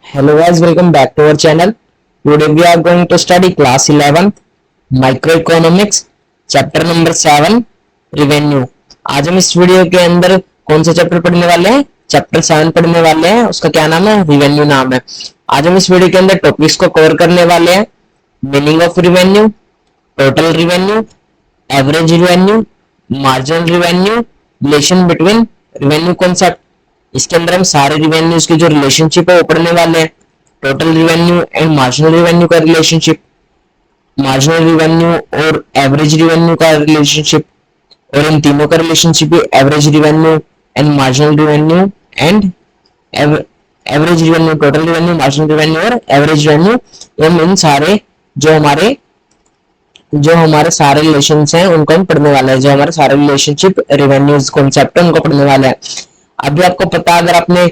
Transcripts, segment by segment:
Hello guys, welcome back to our channel. Today we are going to study class 11th microeconomics chapter number 7 revenue. आज हम इस video के अंदर कौन सा चैप्टर पढ़ने वाले हैं? चैप्टर 7 पढ़ने वाले हैं। उसका क्या नाम है? रिवेन्यू नाम है। आज हम इस वीडियो के अंदर टॉपिक्स को कवर करने वाले हैं। Meaning of revenue, total revenue, average revenue, marginal revenue, relation between revenue concept. इसके अंदर हम सारे रिवेन्यूज की जो रिलेशनशिप है वो पढ़ने वाले हैं। Total revenue and marginal revenue का रिलेशनशिप, मार्जिनल रिवेन्यू और एवरेज रिवेन्यू का रिलेशनशिप, और इन तीनों का रिलेशनशिप भी average revenue and marginal revenue and average revenue, total revenue, marginal revenue और एवरेज रिवेन्यू, हम इन सारे जो हमारे सारे रिलेशंस हैं उनको हम पढ़ने वाले हैं। जो हमारे सारे रिलेशनशिप रिवेन्यूज कॉन्सेप्ट है उनको पढ़ने वाले हैं। अभी आपको पता है, अगर आपने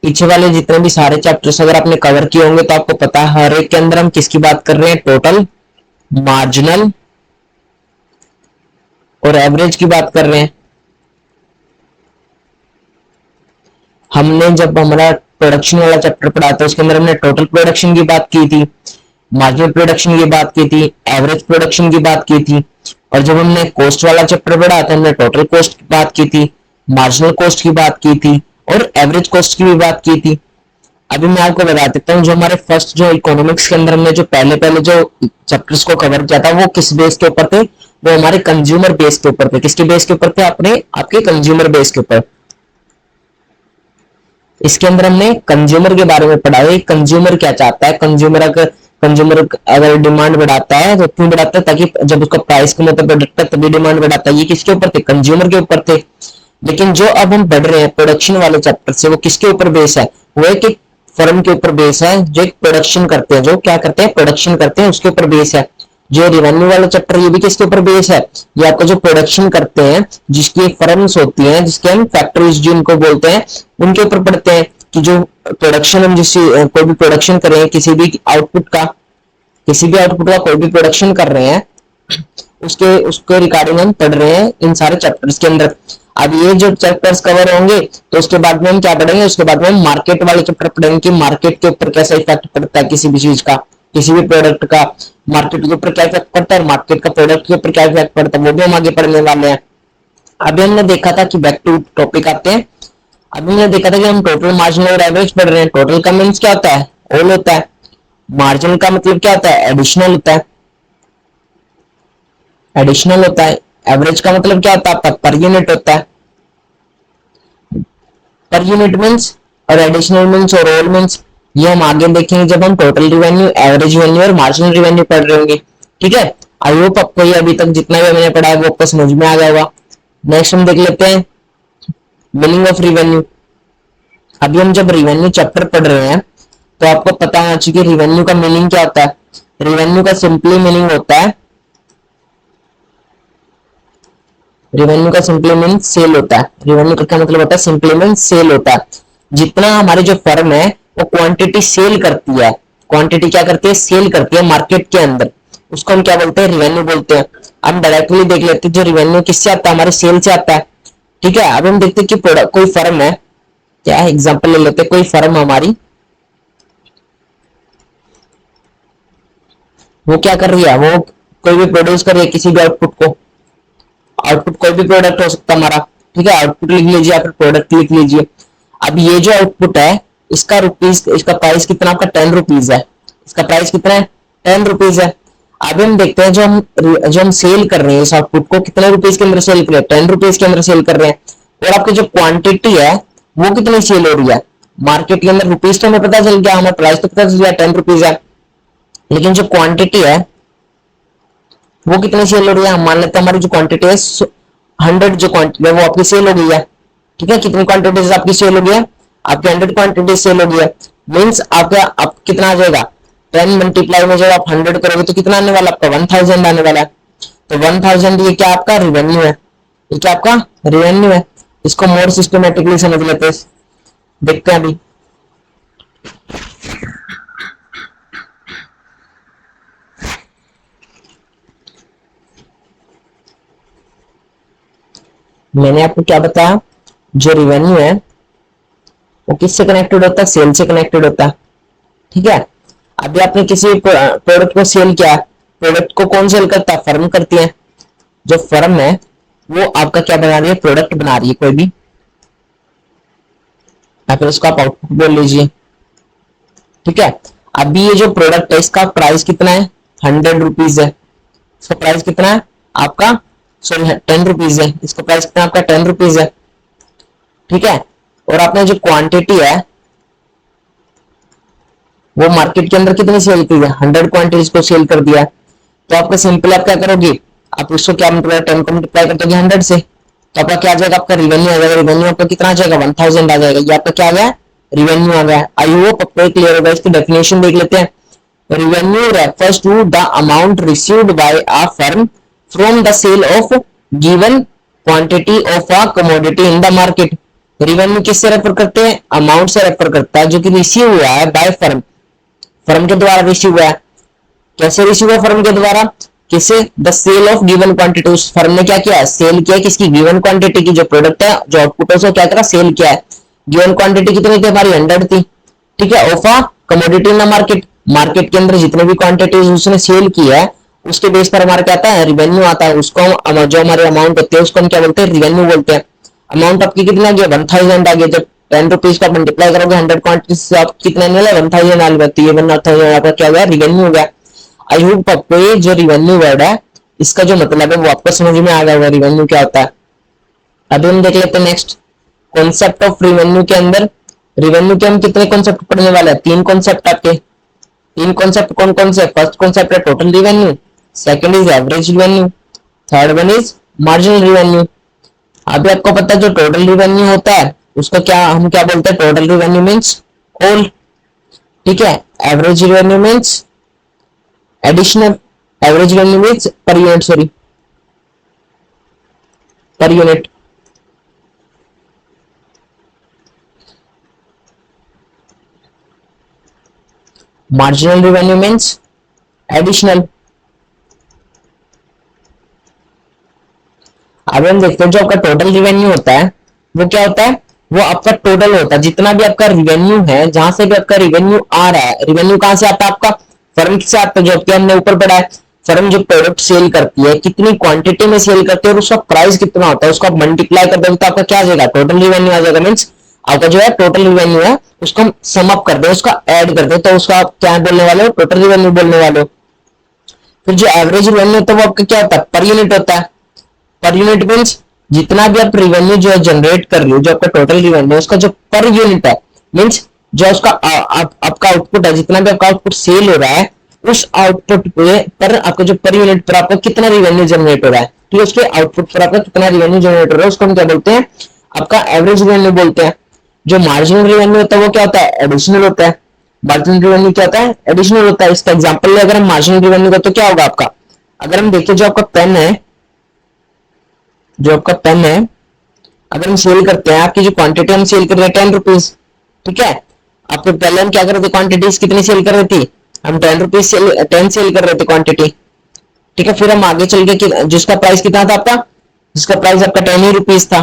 पीछे वाले जितने भी सारे चैप्टर्स अगर आपने कवर किए होंगे तो आपको पता है हर एक के अंदर हम किसकी बात कर रहे हैं? टोटल, मार्जिनल और एवरेज की बात कर रहे हैं। हमने जब हमारा प्रोडक्शन वाला चैप्टर पढ़ा था उसके अंदर हमने टोटल प्रोडक्शन की बात की थी, मार्जिनल प्रोडक्शन की बात की थी, एवरेज प्रोडक्शन की बात की थी, और जब हमने कॉस्ट वाला चैप्टर पढ़ा था हमने टोटल कॉस्ट की बात की थी, मार्जिनल कॉस्ट की बात की थी और एवरेज कॉस्ट की भी बात की थी। अभी मैं आपको बता देता हूँ, जो हमारे फर्स्ट जो इकोनॉमिक्स के अंदर हमने जो पहले जो चैप्टर्स को कवर किया था वो किस बेस के ऊपर थे? वो हमारे कंज्यूमर बेस के ऊपर थे। किसके बेस के ऊपर थे? अपने आपके कंज्यूमर बेस के ऊपर। इसके अंदर हमने कंज्यूमर के बारे में पढ़ा है। कंज्यूमर क्या चाहता है? कंज्यूमर अगर डिमांड बढ़ाता है तो क्यों बढ़ाता है? ताकि जब उसका प्राइस कम होता है प्रोडक्ट का तभी डिमांड बढ़ाता है। ये किसके ऊपर थे? कंज्यूमर के ऊपर थे। लेकिन जो अब हम पढ़ रहे हैं प्रोडक्शन वाले चैप्टर से वो किसके ऊपर बेस है? वो एक फर्म के ऊपर बेस है जो एक प्रोडक्शन करते हैं, जो क्या करते हैं? प्रोडक्शन करते हैं, उसके ऊपर बेस है। जो रिवेन्यू वाला चैप्टर ये भी किसके ऊपर बेस है? ये आपको जो प्रोडक्शन करते हैं, जिसकी फर्म्स होती हैं, जिसके हम फैक्ट्रीज जिनको बोलते हैं, उनके ऊपर पढ़ते हैं कि जो प्रोडक्शन हम जिस कोई भी प्रोडक्शन कर रहे हैं, किसी भी आउटपुट का कोई भी प्रोडक्शन कर रहे हैं, उसके उसके रिगार्डिंग हम पढ़ रहे हैं इन सारे चैप्टर्स के अंदर। अब ये जो चैप्टर्स कवर होंगे तो उसके बाद में हम क्या पढ़ेंगे? उसके बाद में हम मार्केट वाले चैप्टर पढ़ेंगे कि मार्केट के ऊपर कैसा इफेक्ट पड़ता है किसी भी चीज का, किसी भी प्रोडक्ट का मार्केट के ऊपर क्या इफेक्ट पड़ता है, मार्केट का प्रोडक्ट के ऊपर क्या इफेक्ट पड़ता है, वो भी हम आगे पढ़ने वाले हैं। अभी हमने देखा था कि बैक टू टॉपिक आते हैं। अभी हमने देखा था कि हम टोटल, मार्जिनल और एवरेज पढ़ रहे हैं। टोटल का मीन्स क्या होता है? ऑल होता है। मार्जिन का मतलब क्या होता है? एडिशनल होता है, एडिशनल होता है। एवरेज का मतलब क्या होता है? पर यूनिट होता है। पर यूनिट मीन्स और एडिशनल मीन्स और ऑल मीन्स ये हम आगे देखेंगे जब हम टोटल रिवेन्यू, एवरेज रिवेन्यू और मार्जिनल रिवेन्यू पढ़ रहे होंगे। ठीक है, आई होप आपको ये अभी तक जितना भी मैंने पढ़ा है वो आपको समझ में आ गया होगा। नेक्स्ट हम देख लेते हैं मीनिंग ऑफ रिवेन्यू। अभी हम जब रिवेन्यू चैप्टर पढ़ रहे हैं तो आपको पता होना चाहिए रिवेन्यू का मीनिंग क्या होता है। रिवेन्यू का सिंपली मीनिंग होता है, रिवेन्यू का सिंपली मीन सेल होता है। रिवेन्यू का क्या मतलब होता है? सिंपली मीन सेल होता है। जितना हमारी जो फर्म है वो क्वांटिटी सेल करती है, क्वांटिटी क्या करती है? सेल करती है मार्केट के अंदर, उसको हम क्या बोलते हैं? रिवेन्यू बोलते हैं। हम डायरेक्टली देख लेते हैं जो रिवेन्यू किससे आता है? हमारे सेल से आता है। ठीक है, अब हम देखते हैं कि कोई फर्म है, क्या एग्जाम्पल ले लेते हैं, कोई फर्म हमारी वो क्या कर रही है? वो कोई भी प्रोड्यूस कर रही है किसी भी आउटपुट को। आउटपुट कोई भी प्रोडक्ट हो सकता है हमारा। ठीक है, आउटपुट लिख लीजिए या फिर प्रोडक्ट लिख लीजिए। अब ये जो आउटपुट है इसका रुपीज, इसका प्राइस कितना? आपका 10 रुपीज है। इसका प्राइस कितना है? 10 रुपीज है। अभी हम देखते हैं जो हम सेल कर रहे हैं इस आउटपुट को कितने रुपीज के अंदर सेल कर रहे हैं? 10 रुपीज के अंदर सेल कर रहे हैं। और आपकी जो क्वांटिटी है वो कितनी सेल हो रही है मार्केट के अंदर? रुपीज तो हमें पता चल गया, हमें प्राइस तो पता चल गया 10 रुपीज है, लेकिन जो क्वांटिटी है वो कितनी सेल हो रही है? हम मान लेते हैं हमारी जो क्वांटिटी है 100, जो क्वांटिटी है वो आपकी सेल हो गई है। ठीक है, कितनी क्वांटिटीज आपकी सेल हो गई है? आपकी 100 क्वांटिटी सेल हो गई है। मीन्स आपका आप कितना आ जाएगा? 10 मल्टीप्लाई में जब आप 100 करोगे तो कितना आने वाला? आपका 1000 आने वाला है। तो 1000 ये क्या आपका रिवेन्यू है? ये क्या आपका रिवेन्यू है? इसको मोर सिस्टमेटिकली समझ लेते हैं, देखते हैं अभी। मैंने आपको क्या बताया? जो रिवेन्यू है वो किससे कनेक्टेड होता है? सेल से कनेक्टेड होता है। ठीक है। अभी आपने किसी प्रोडक्ट को सेल किया, प्रोडक्ट को कौन सेल करता है? फर्म करती है। जो फर्म है वो आपका क्या बना रही है? प्रोडक्ट बना रही है कोई भी, या फिर उसका आप आउटपुट बोल लीजिए। ठीक है। अभी ये जो प्रोडक्ट है इसका प्राइस कितना है? 100 रुपीज है। इसका प्राइस कितना है आपका? सॉरी 10 रुपीज है। इसका प्राइस कितना आपका? 10 रुपीज है। ठीक है। और आपने जो क्वांटिटी है वो मार्केट के अंदर कितनी सेल की है? 100 क्वांटिटीज को सेल कर दिया। तो आपका सिंपल आप क्या करोगे? आप उसको क्या मतलब 10 को मल्टीप्लाई कर दोगे 100 से, तो आपका क्या आ जाएगा? आपका रिवेन्यू आ जाएगा। रिवेन्यू आपका कितना आ जाएगा? 1000 आ जाएगा। ये आपका क्या आ गया? रिवेन्यू आ गया। आई होप आपको क्लियर होगा। इसकी डेफिनेशन देख लेते हैं। Revenue refers to the amount received by a firm from the sale of given quantity of a commodity in the market. Revenue किससे रेफर करते हैं? अमाउंट से रेफर करता है जो कि रिसीव हुआ है बाय फर्म, फर्म के द्वारा रिसीव हुआ है। कैसे रिसीव हुआ? फर्म के द्वारा। किसे? The sale of given quantity. उस फर्म ने क्या किया? सेल किया। किसकी? गिवन क्वांटिटी की। जो प्रोडक्ट है, जो आउटपुट है, उसको क्या करा? सेल किया है। गिवन क्वांटिटी कितनी थी हमारी? 100 थी। ठीक है। Of a commodity in the market. Market के अंदर जितने भी क्वांटिटीज उसने सेल की है उसके बेस पर हमारा क्या आता है? रिवेन्यू आता है। उसको हम जो हमारे अमाउंट होते हैं उसको हम क्या बोलते हैं? रिवेन्यू बोलते हैं। अमाउंट आपकी कितना आ गया? 1000 आ गया। जब 10 रुपीज का मल्टीप्लाई करोगे 100 क्वांटिटी से आप कितना मिला? 1000 आ गया। तो ये 1000 आपका क्या हो गया? रिवेन्यू हो गया। आई होप आपको ये जो रिवेन्यू वर्ड है इसका जो मतलब है वो आपको समझ में आ गया होगा। रिवेन्यू क्या होता है? अभी हम देख लेते हैं नेक्स्ट कॉन्सेप्ट ऑफ रिवेन्यू के अंदर। रिवेन्यू के हम कितने कॉन्सेप्ट पढ़ने वाले हैं? 3 कॉन्सेप्ट आपके। 3 कॉन्सेप्ट कौन कौन से? फर्स्ट कॉन्सेप्ट है total revenue, second is average revenue, third one is marginal revenue. अभी आपको पता है जो टोटल रिवेन्यू होता है उसको क्या हम क्या बोलते हैं? Total revenue means all. ठीक है। Average revenue means additional. Average revenue means per unit, sorry per unit. Marginal revenue means additional. अब हम देखते हैं जो आपका टोटल रिवेन्यू होता है वो क्या होता है? वो आपका टोटल होता है जितना भी आपका रिवेन्यू है, जहां से भी आपका रिवेन्यू आ रहा है। रिवेन्यू कहां से आता है? आपका फर्म से आता है। जो आपके हमने ऊपर पढ़ा है, फर्म जो प्रोडक्ट सेल करती है कितनी क्वांटिटी में सेल करती है और उसका प्राइस कितना होता है, उसको आप मल्टीप्लाई कर दोगे तो आपका क्या आ जाएगा? टोटल रिवेन्यू आ जाएगा। मीन्स आपका जो है टोटल रिवेन्यू है उसको हम सम अप कर दे, उसका ऐड कर दे, तो उसका आप क्या बोलने वाले हो? टोटल रिवेन्यू बोलने वाले हो। फिर जो एवरेज रिवेन्यू होता है वो आपका क्या होता है? पर यूनिट होता है। पर यूनिट मीन्स जितना भी आप रिवेन्यू जो है जनरेट कर रहे हो, जो आपका टोटल रिवेन्यू उसका जो पर यूनिट है, मीन्स जो उसका आपका आउटपुट है, जितना भी आपका आउटपुट सेल हो रहा है उस आउटपुट पर आपका जो पर यूनिट पर आपका कितना रिवेन्यू जनरेट हो रहा है, ठीक है, उसके आउटपुट पर आपका कितना रिवेन्यू जनरेट हो रहा है उसको हम क्या बोलते हैं? आपका एवरेज रिवेन्यू बोलते हैं। जो मार्जिनल रिवेन्यू होता है वो क्या होता है? एडिशनल होता है। मार्जिनल रिवेन्यू क्या होता है? एडिशनल होता है। इसका एग्जांपल ले अगर हम मार्जिनल रिवेन्यू का, तो क्या होगा आपका? अगर हम देखें जो आपका पेन है, जो आपका पेन है अगर हम सेल करते हैं, आपकी जो क्वांटिटी हम सेल कर रहे हैं 10 रुपीज, ठीक है। आपको पहले हम क्या कर रहे थे? क्वांटिटीज कितनी सेल कर रहे थे? हम 10 रुपीज सेल 10 सेल कर रहे थे क्वांटिटी, ठीक है। फिर हम आगे चल के जिसका प्राइस कितना था आपका? जिसका प्राइस आपका 10 रुपीज था,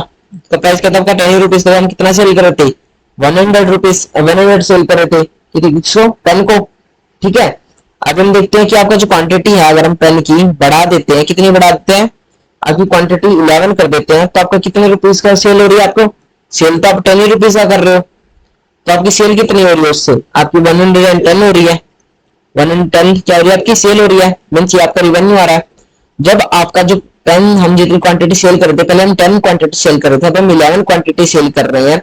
तो प्राइस क्या था आपका? 10 रुपीज था। हम कितना सेल कर रहे थे? 100 रुपीज 100 सेल कर रहे थे, किसको? पेन को, ठीक है। अब हम देखते हैं कि आपका जो क्वांटिटी है अगर हम पेन की बढ़ा देते हैं, कितनी बढ़ा देते हैं? आपकी क्वांटिटी 11 कर देते हैं तो आपका कितने रुपीज का सेल हो रही है? आपको सेल तो आप 10 रुपीज का कर रहे हो, तो आपकी सेल कितनी हो रही है? उससे आपकी 110 हो रही है। 110 क्या हो रही है? आपकी सेल हो रही है। मीन्स ये आपका रिवेन्यू आ रहा है। जब आपका जो पेन हम जितनी क्वांटिटी सेल कर रहे थे, पहले हम 10 क्वांटिटी सेल कर रहे थे, अब हम 11 क्वांटिटी सेल कर रहे हैं।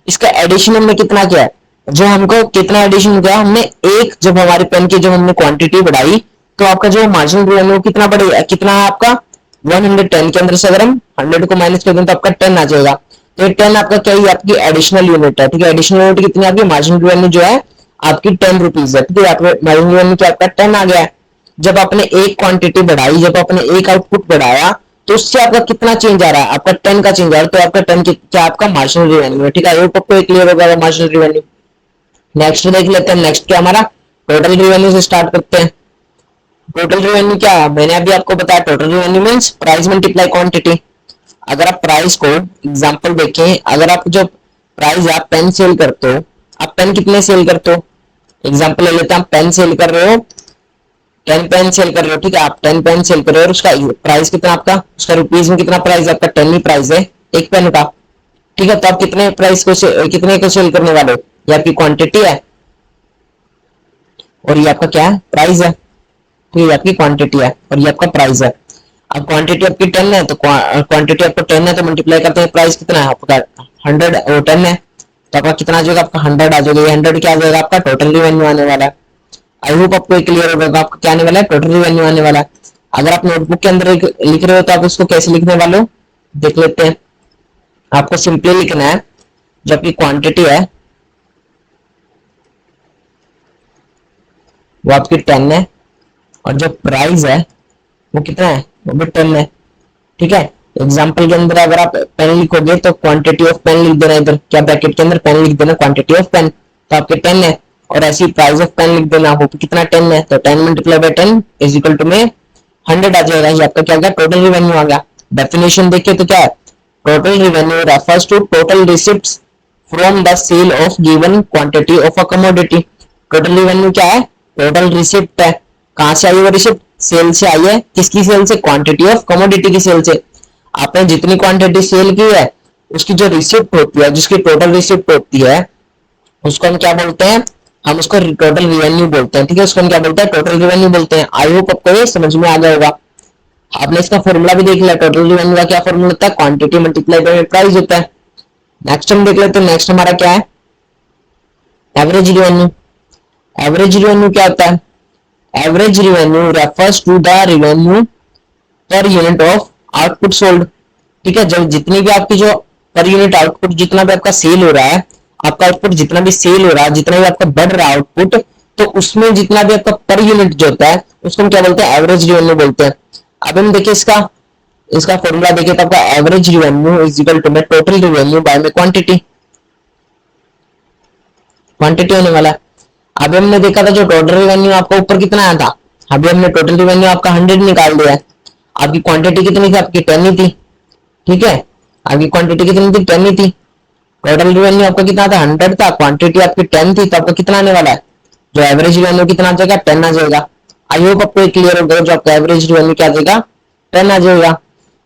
इसका एडिशन हमने कितना किया है? जो हमको कितना एडिशन किया हमने? एक, जब हमारे पेन की जब हमने क्वांटिटी बढ़ाई तो आपका जो मार्जिनल रिवेन्यू कितना बढ़ेगा? कितना है आपका? 110 के अंदर से अगर हम 100 को माइनस कर दें तो आपका 10 आ जाएगा। तो 10 आपका क्या है? आपकी एडिशनल यूनिट है, ठीक है। एडिशनल यूनिट कितनी? आपकी मार्जिनल रिवेन्यू जो है आपकी 10 रुपीज है, ठीक है। आपका मार्जिनल रिवेन्यू क्या आपका 10 आ गया। जब आपने एक क्वांटिटी बढ़ाई, जब आपने एक आउटपुट बढ़ाया तो उससे आपका कितना चेंज आ रहा है? आपका 10 का चेंज आ रहा है, तो आपका 10 क्या आपका मार्जिनल रिवेन्यू है, ठीक है। आपको क्लियर होगा मार्जिनल रिवेन्यू। नेक्स्ट देख लेते हैं। नेक्स्ट क्या हमारा? टोटल रिवेन्यू से स्टार्ट करते हैं। टोटल रिवेन्यू क्या है? मैंने अभी आपको बताया total revenue means price multiply quantity. अगर आप प्राइस को एग्जांपल देखें, अगर आप जो प्राइस आप पेन सेल करते हो, आप पेन कितने सेल करते हो? एग्जाम्पल ले लेते हैं, आप पेन सेल कर रहे हो, 10 पेन सेल कर रहे हो, ठीक है, आप 10 पेन सेल कर रहे हो और उसका प्राइस कितना आपका, उसका रुपीज में कितना प्राइस है आपका, 10 ही प्राइस है एक पेन का, ठीक है। तो आप कितने प्राइस को कितने को सेल करने वाले हो, ये आपकी क्वांटिटी है और ये आपका क्या है, प्राइस है, तो ये आपकी क्वांटिटी है और ये आपका प्राइस है। अब क्वांटिटी आपकी 10 है तो क्वांटिटी आपको 10 है तो मल्टीप्लाई करते हैं, प्राइस कितना है आपका 100 और 10 है तो आपका कितना आ जाएगा, आपका 100 आ जाएगा। ये 100 क्या आ जाएगा, आपका टोटल रिवेन्यू आने वाला है। आई होप आपको क्लियर होगा, आपका क्या आने वाला है, टोटल रिवेन्यू आने वाला है। अगर आप नोटबुक के अंदर लिख रहे हो तो आप उसको कैसे लिखने वाले हो, देख लेते हैं। आपको सिंपली लिखना है, जो आपकी क्वांटिटी है वो आपकी 10 है और जो प्राइस है वो कितना है, वो भी 10 है, ठीक है। एग्जाम्पल के अंदर अगर आप पेन लिखोगे तो क्वांटिटी ऑफ पेन लिख देना, इधर क्या ब्रैकेट के अंदर पेन लिख देना, क्वांटिटी ऑफ पेन, तो आपके 10 है। और ऐसी प्राइस ऑफ पेन लिख देना, वो कितना 10 है, तो 10 multiply by 10 is equal to में 100 आ जाएगा। ये आपका क्या हो गया, टोटल रिवेन्यू आ गया। डेफिनेशन देखिए तो क्या है, total revenue refers to total receipts from the sale of given quantity of a commodity. Total revenue क्या है, टोटल रिसिप्ट है। कहां से आई वो रिसिप्ट, सेल से आई है। किसकी सेल से, क्वांटिटी ऑफ कमोडिटी की सेल से। आपने जितनी क्वांटिटी सेल की है उसकी जो रिसिप्ट होती है, जिसकी टोटल रिसिप्ट होती है उसको हम क्या बोलते हैं, हम उसको टोटल रिवेन्यू बोलते हैं, ठीक है। उसको हम क्या बोलते हैं, टोटल रिवेन्यू बोलते हैं। आई होप आपको ये समझ में आ गया होगा। आपने इसका फॉर्मूला भी देख लिया, टोटल रिवेन्यू का क्या फॉर्मूला होता है, क्वांटिटी मल्टीप्लाई बाय प्राइस होता है। नेक्स्ट हम देख लेते हैं, नेक्स्ट हमारा क्या है, एवरेज रिवेन्यू। एवरेज रिवेन्यू क्या होता है, average revenue refers to the revenue per unit of output sold, ठीक है। जब जितनी भी आपकी जो पर यूनिट आउटपुट, जितना भी आपका सेल हो रहा है, आपका आउटपुट जितना भी सेल हो रहा है, जितना भी आपका बढ़ रहा है आउटपुट, तो उसमें जितना भी आपका पर यूनिट जो होता है उसको हम क्या बोलते हैं, एवरेज रिवेन्यू बोलते हैं। अब हम देखिए इसका इसका फॉर्मूला देखिए तो आपका average revenue is equal to में टोटल रिवेन्यू बाय में क्वांटिटी, क्वांटिटी होने वाला है। अभी हमने देखा था जो टोटल रिवेन्यू आपका ऊपर कितना आया था, अभी हमने टोटल रिवेन्यू आपका 100 निकाल दिया है। आपकी क्वांटिटी कितनी थी, आपकी 10 ही थी, ठीक है। आपकी क्वांटिटी कितनी थी, 10 ही थी। टोटल रिवेन्यू आपका कितना था, 100 था, क्वांटिटी आपकी 10 थी, तो आपका कितना आने वाला है, जो एवरेज रिवेन्यू कितना आ जाएगा, 10 आ जाएगा। आई होप आपको क्लियर हो गया, जो आपका एवरेज रिवेन्यू क्या आ जाएगा, 10 आ जाएगा।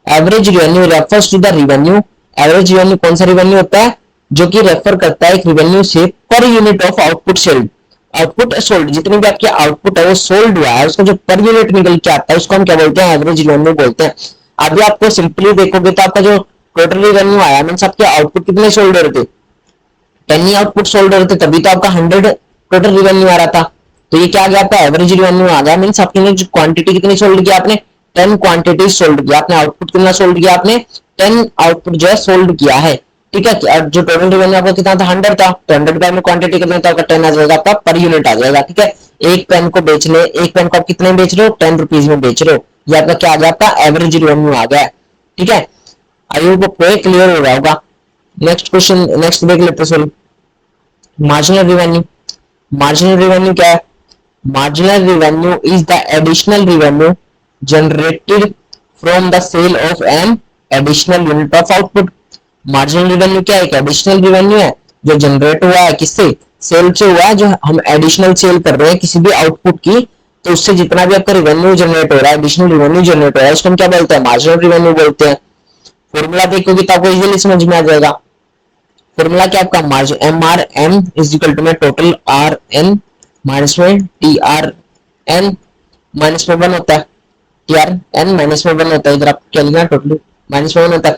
Average revenue refers to the revenue. Average revenue कौन सा रिवेन्यू होता है, जो कि रेफर करता है एक रिवेन्यू से पर unit of output sailed. Output sold, जितनी भी आपकी आउटपुट है वो सोल्ड हुआ है, उसका जो पर यूनिट निकल के आता है उसको हम क्या बोलते हैं, एवरेज रिवेन्यू बोलते हैं। अभी आपको सिंपली देखोगे तो आपका जो टोटल रिवेन्यू आया मीन आपके आउटपुट कितने सोल्ड हो रहे थे, 10 ही आउटपुट सोल्ड हो रहे थे, तभी तो आपका 100 टोटल रिवेन्यू आ रहा था। तो ये क्या आ गया, आपका एवरेज रिवेन्यू आ गया। मीन्स आपने जो क्वांटिटी कितनी सोल्ड किया, आपने 10 क्वांटिटी सोल्ड किया, आपने आउटपुट कितना सोल्ड किया, आपने 10 आउटपुट जो है सोल्ड किया है, ठीक है। जो टोटल रिवेन्यू आपका कितना था, 100 था, तो 100 का में क्वांटिटी कितना था, आपका 10 आ जाएगा, आपका पर यूनिट आ जाएगा, ठीक है। एक पेन को बेचने, एक पेन को आप कितने बेच रहे हो, 10 रुपीज में बेच रहे हो, ये आपका क्या आ गया, आपका एवरेज रिवेन्यू आ गया, ठीक है। आई होप आपको क्लियर हो रहा होगा। नेक्स्ट क्वेश्चन, नेक्स्ट देख लेते हैं। Marginal revenue. मार्जिनल रिवेन्यू क्या है, marginal revenue is the additional revenue generated from the sale of an additional unit of output. Marginal revenue क्या है, एक एडिशनल रिवेन्यू है जो जनरेट हुआ है, किससे, सेल से हुआ है। जो हम एडिशनल सेल कर रहे हैं किसी भी आउटपुट की, तो उससे जितना भी आपका रिवेन्यू जनरेट हो रहा है, एडिशनल रिवेन्यू जनरेट हो रहा है, उसको हम क्या बोलते हैं, मार्जिनल रिवेन्यू बोलते हैं। फॉर्मूला देखोगे तो आपको इजीली समझ में आ जाएगा। फॉर्मूला क्या आपका, margin M R M is equal to में टोटल आर एन माइनस में टी आर एन माइनस में 1 होता है, टी आर एन माइनस में 1 होता है। इधर आप क्या लिखना, टोटल माइनस में 1 होता है।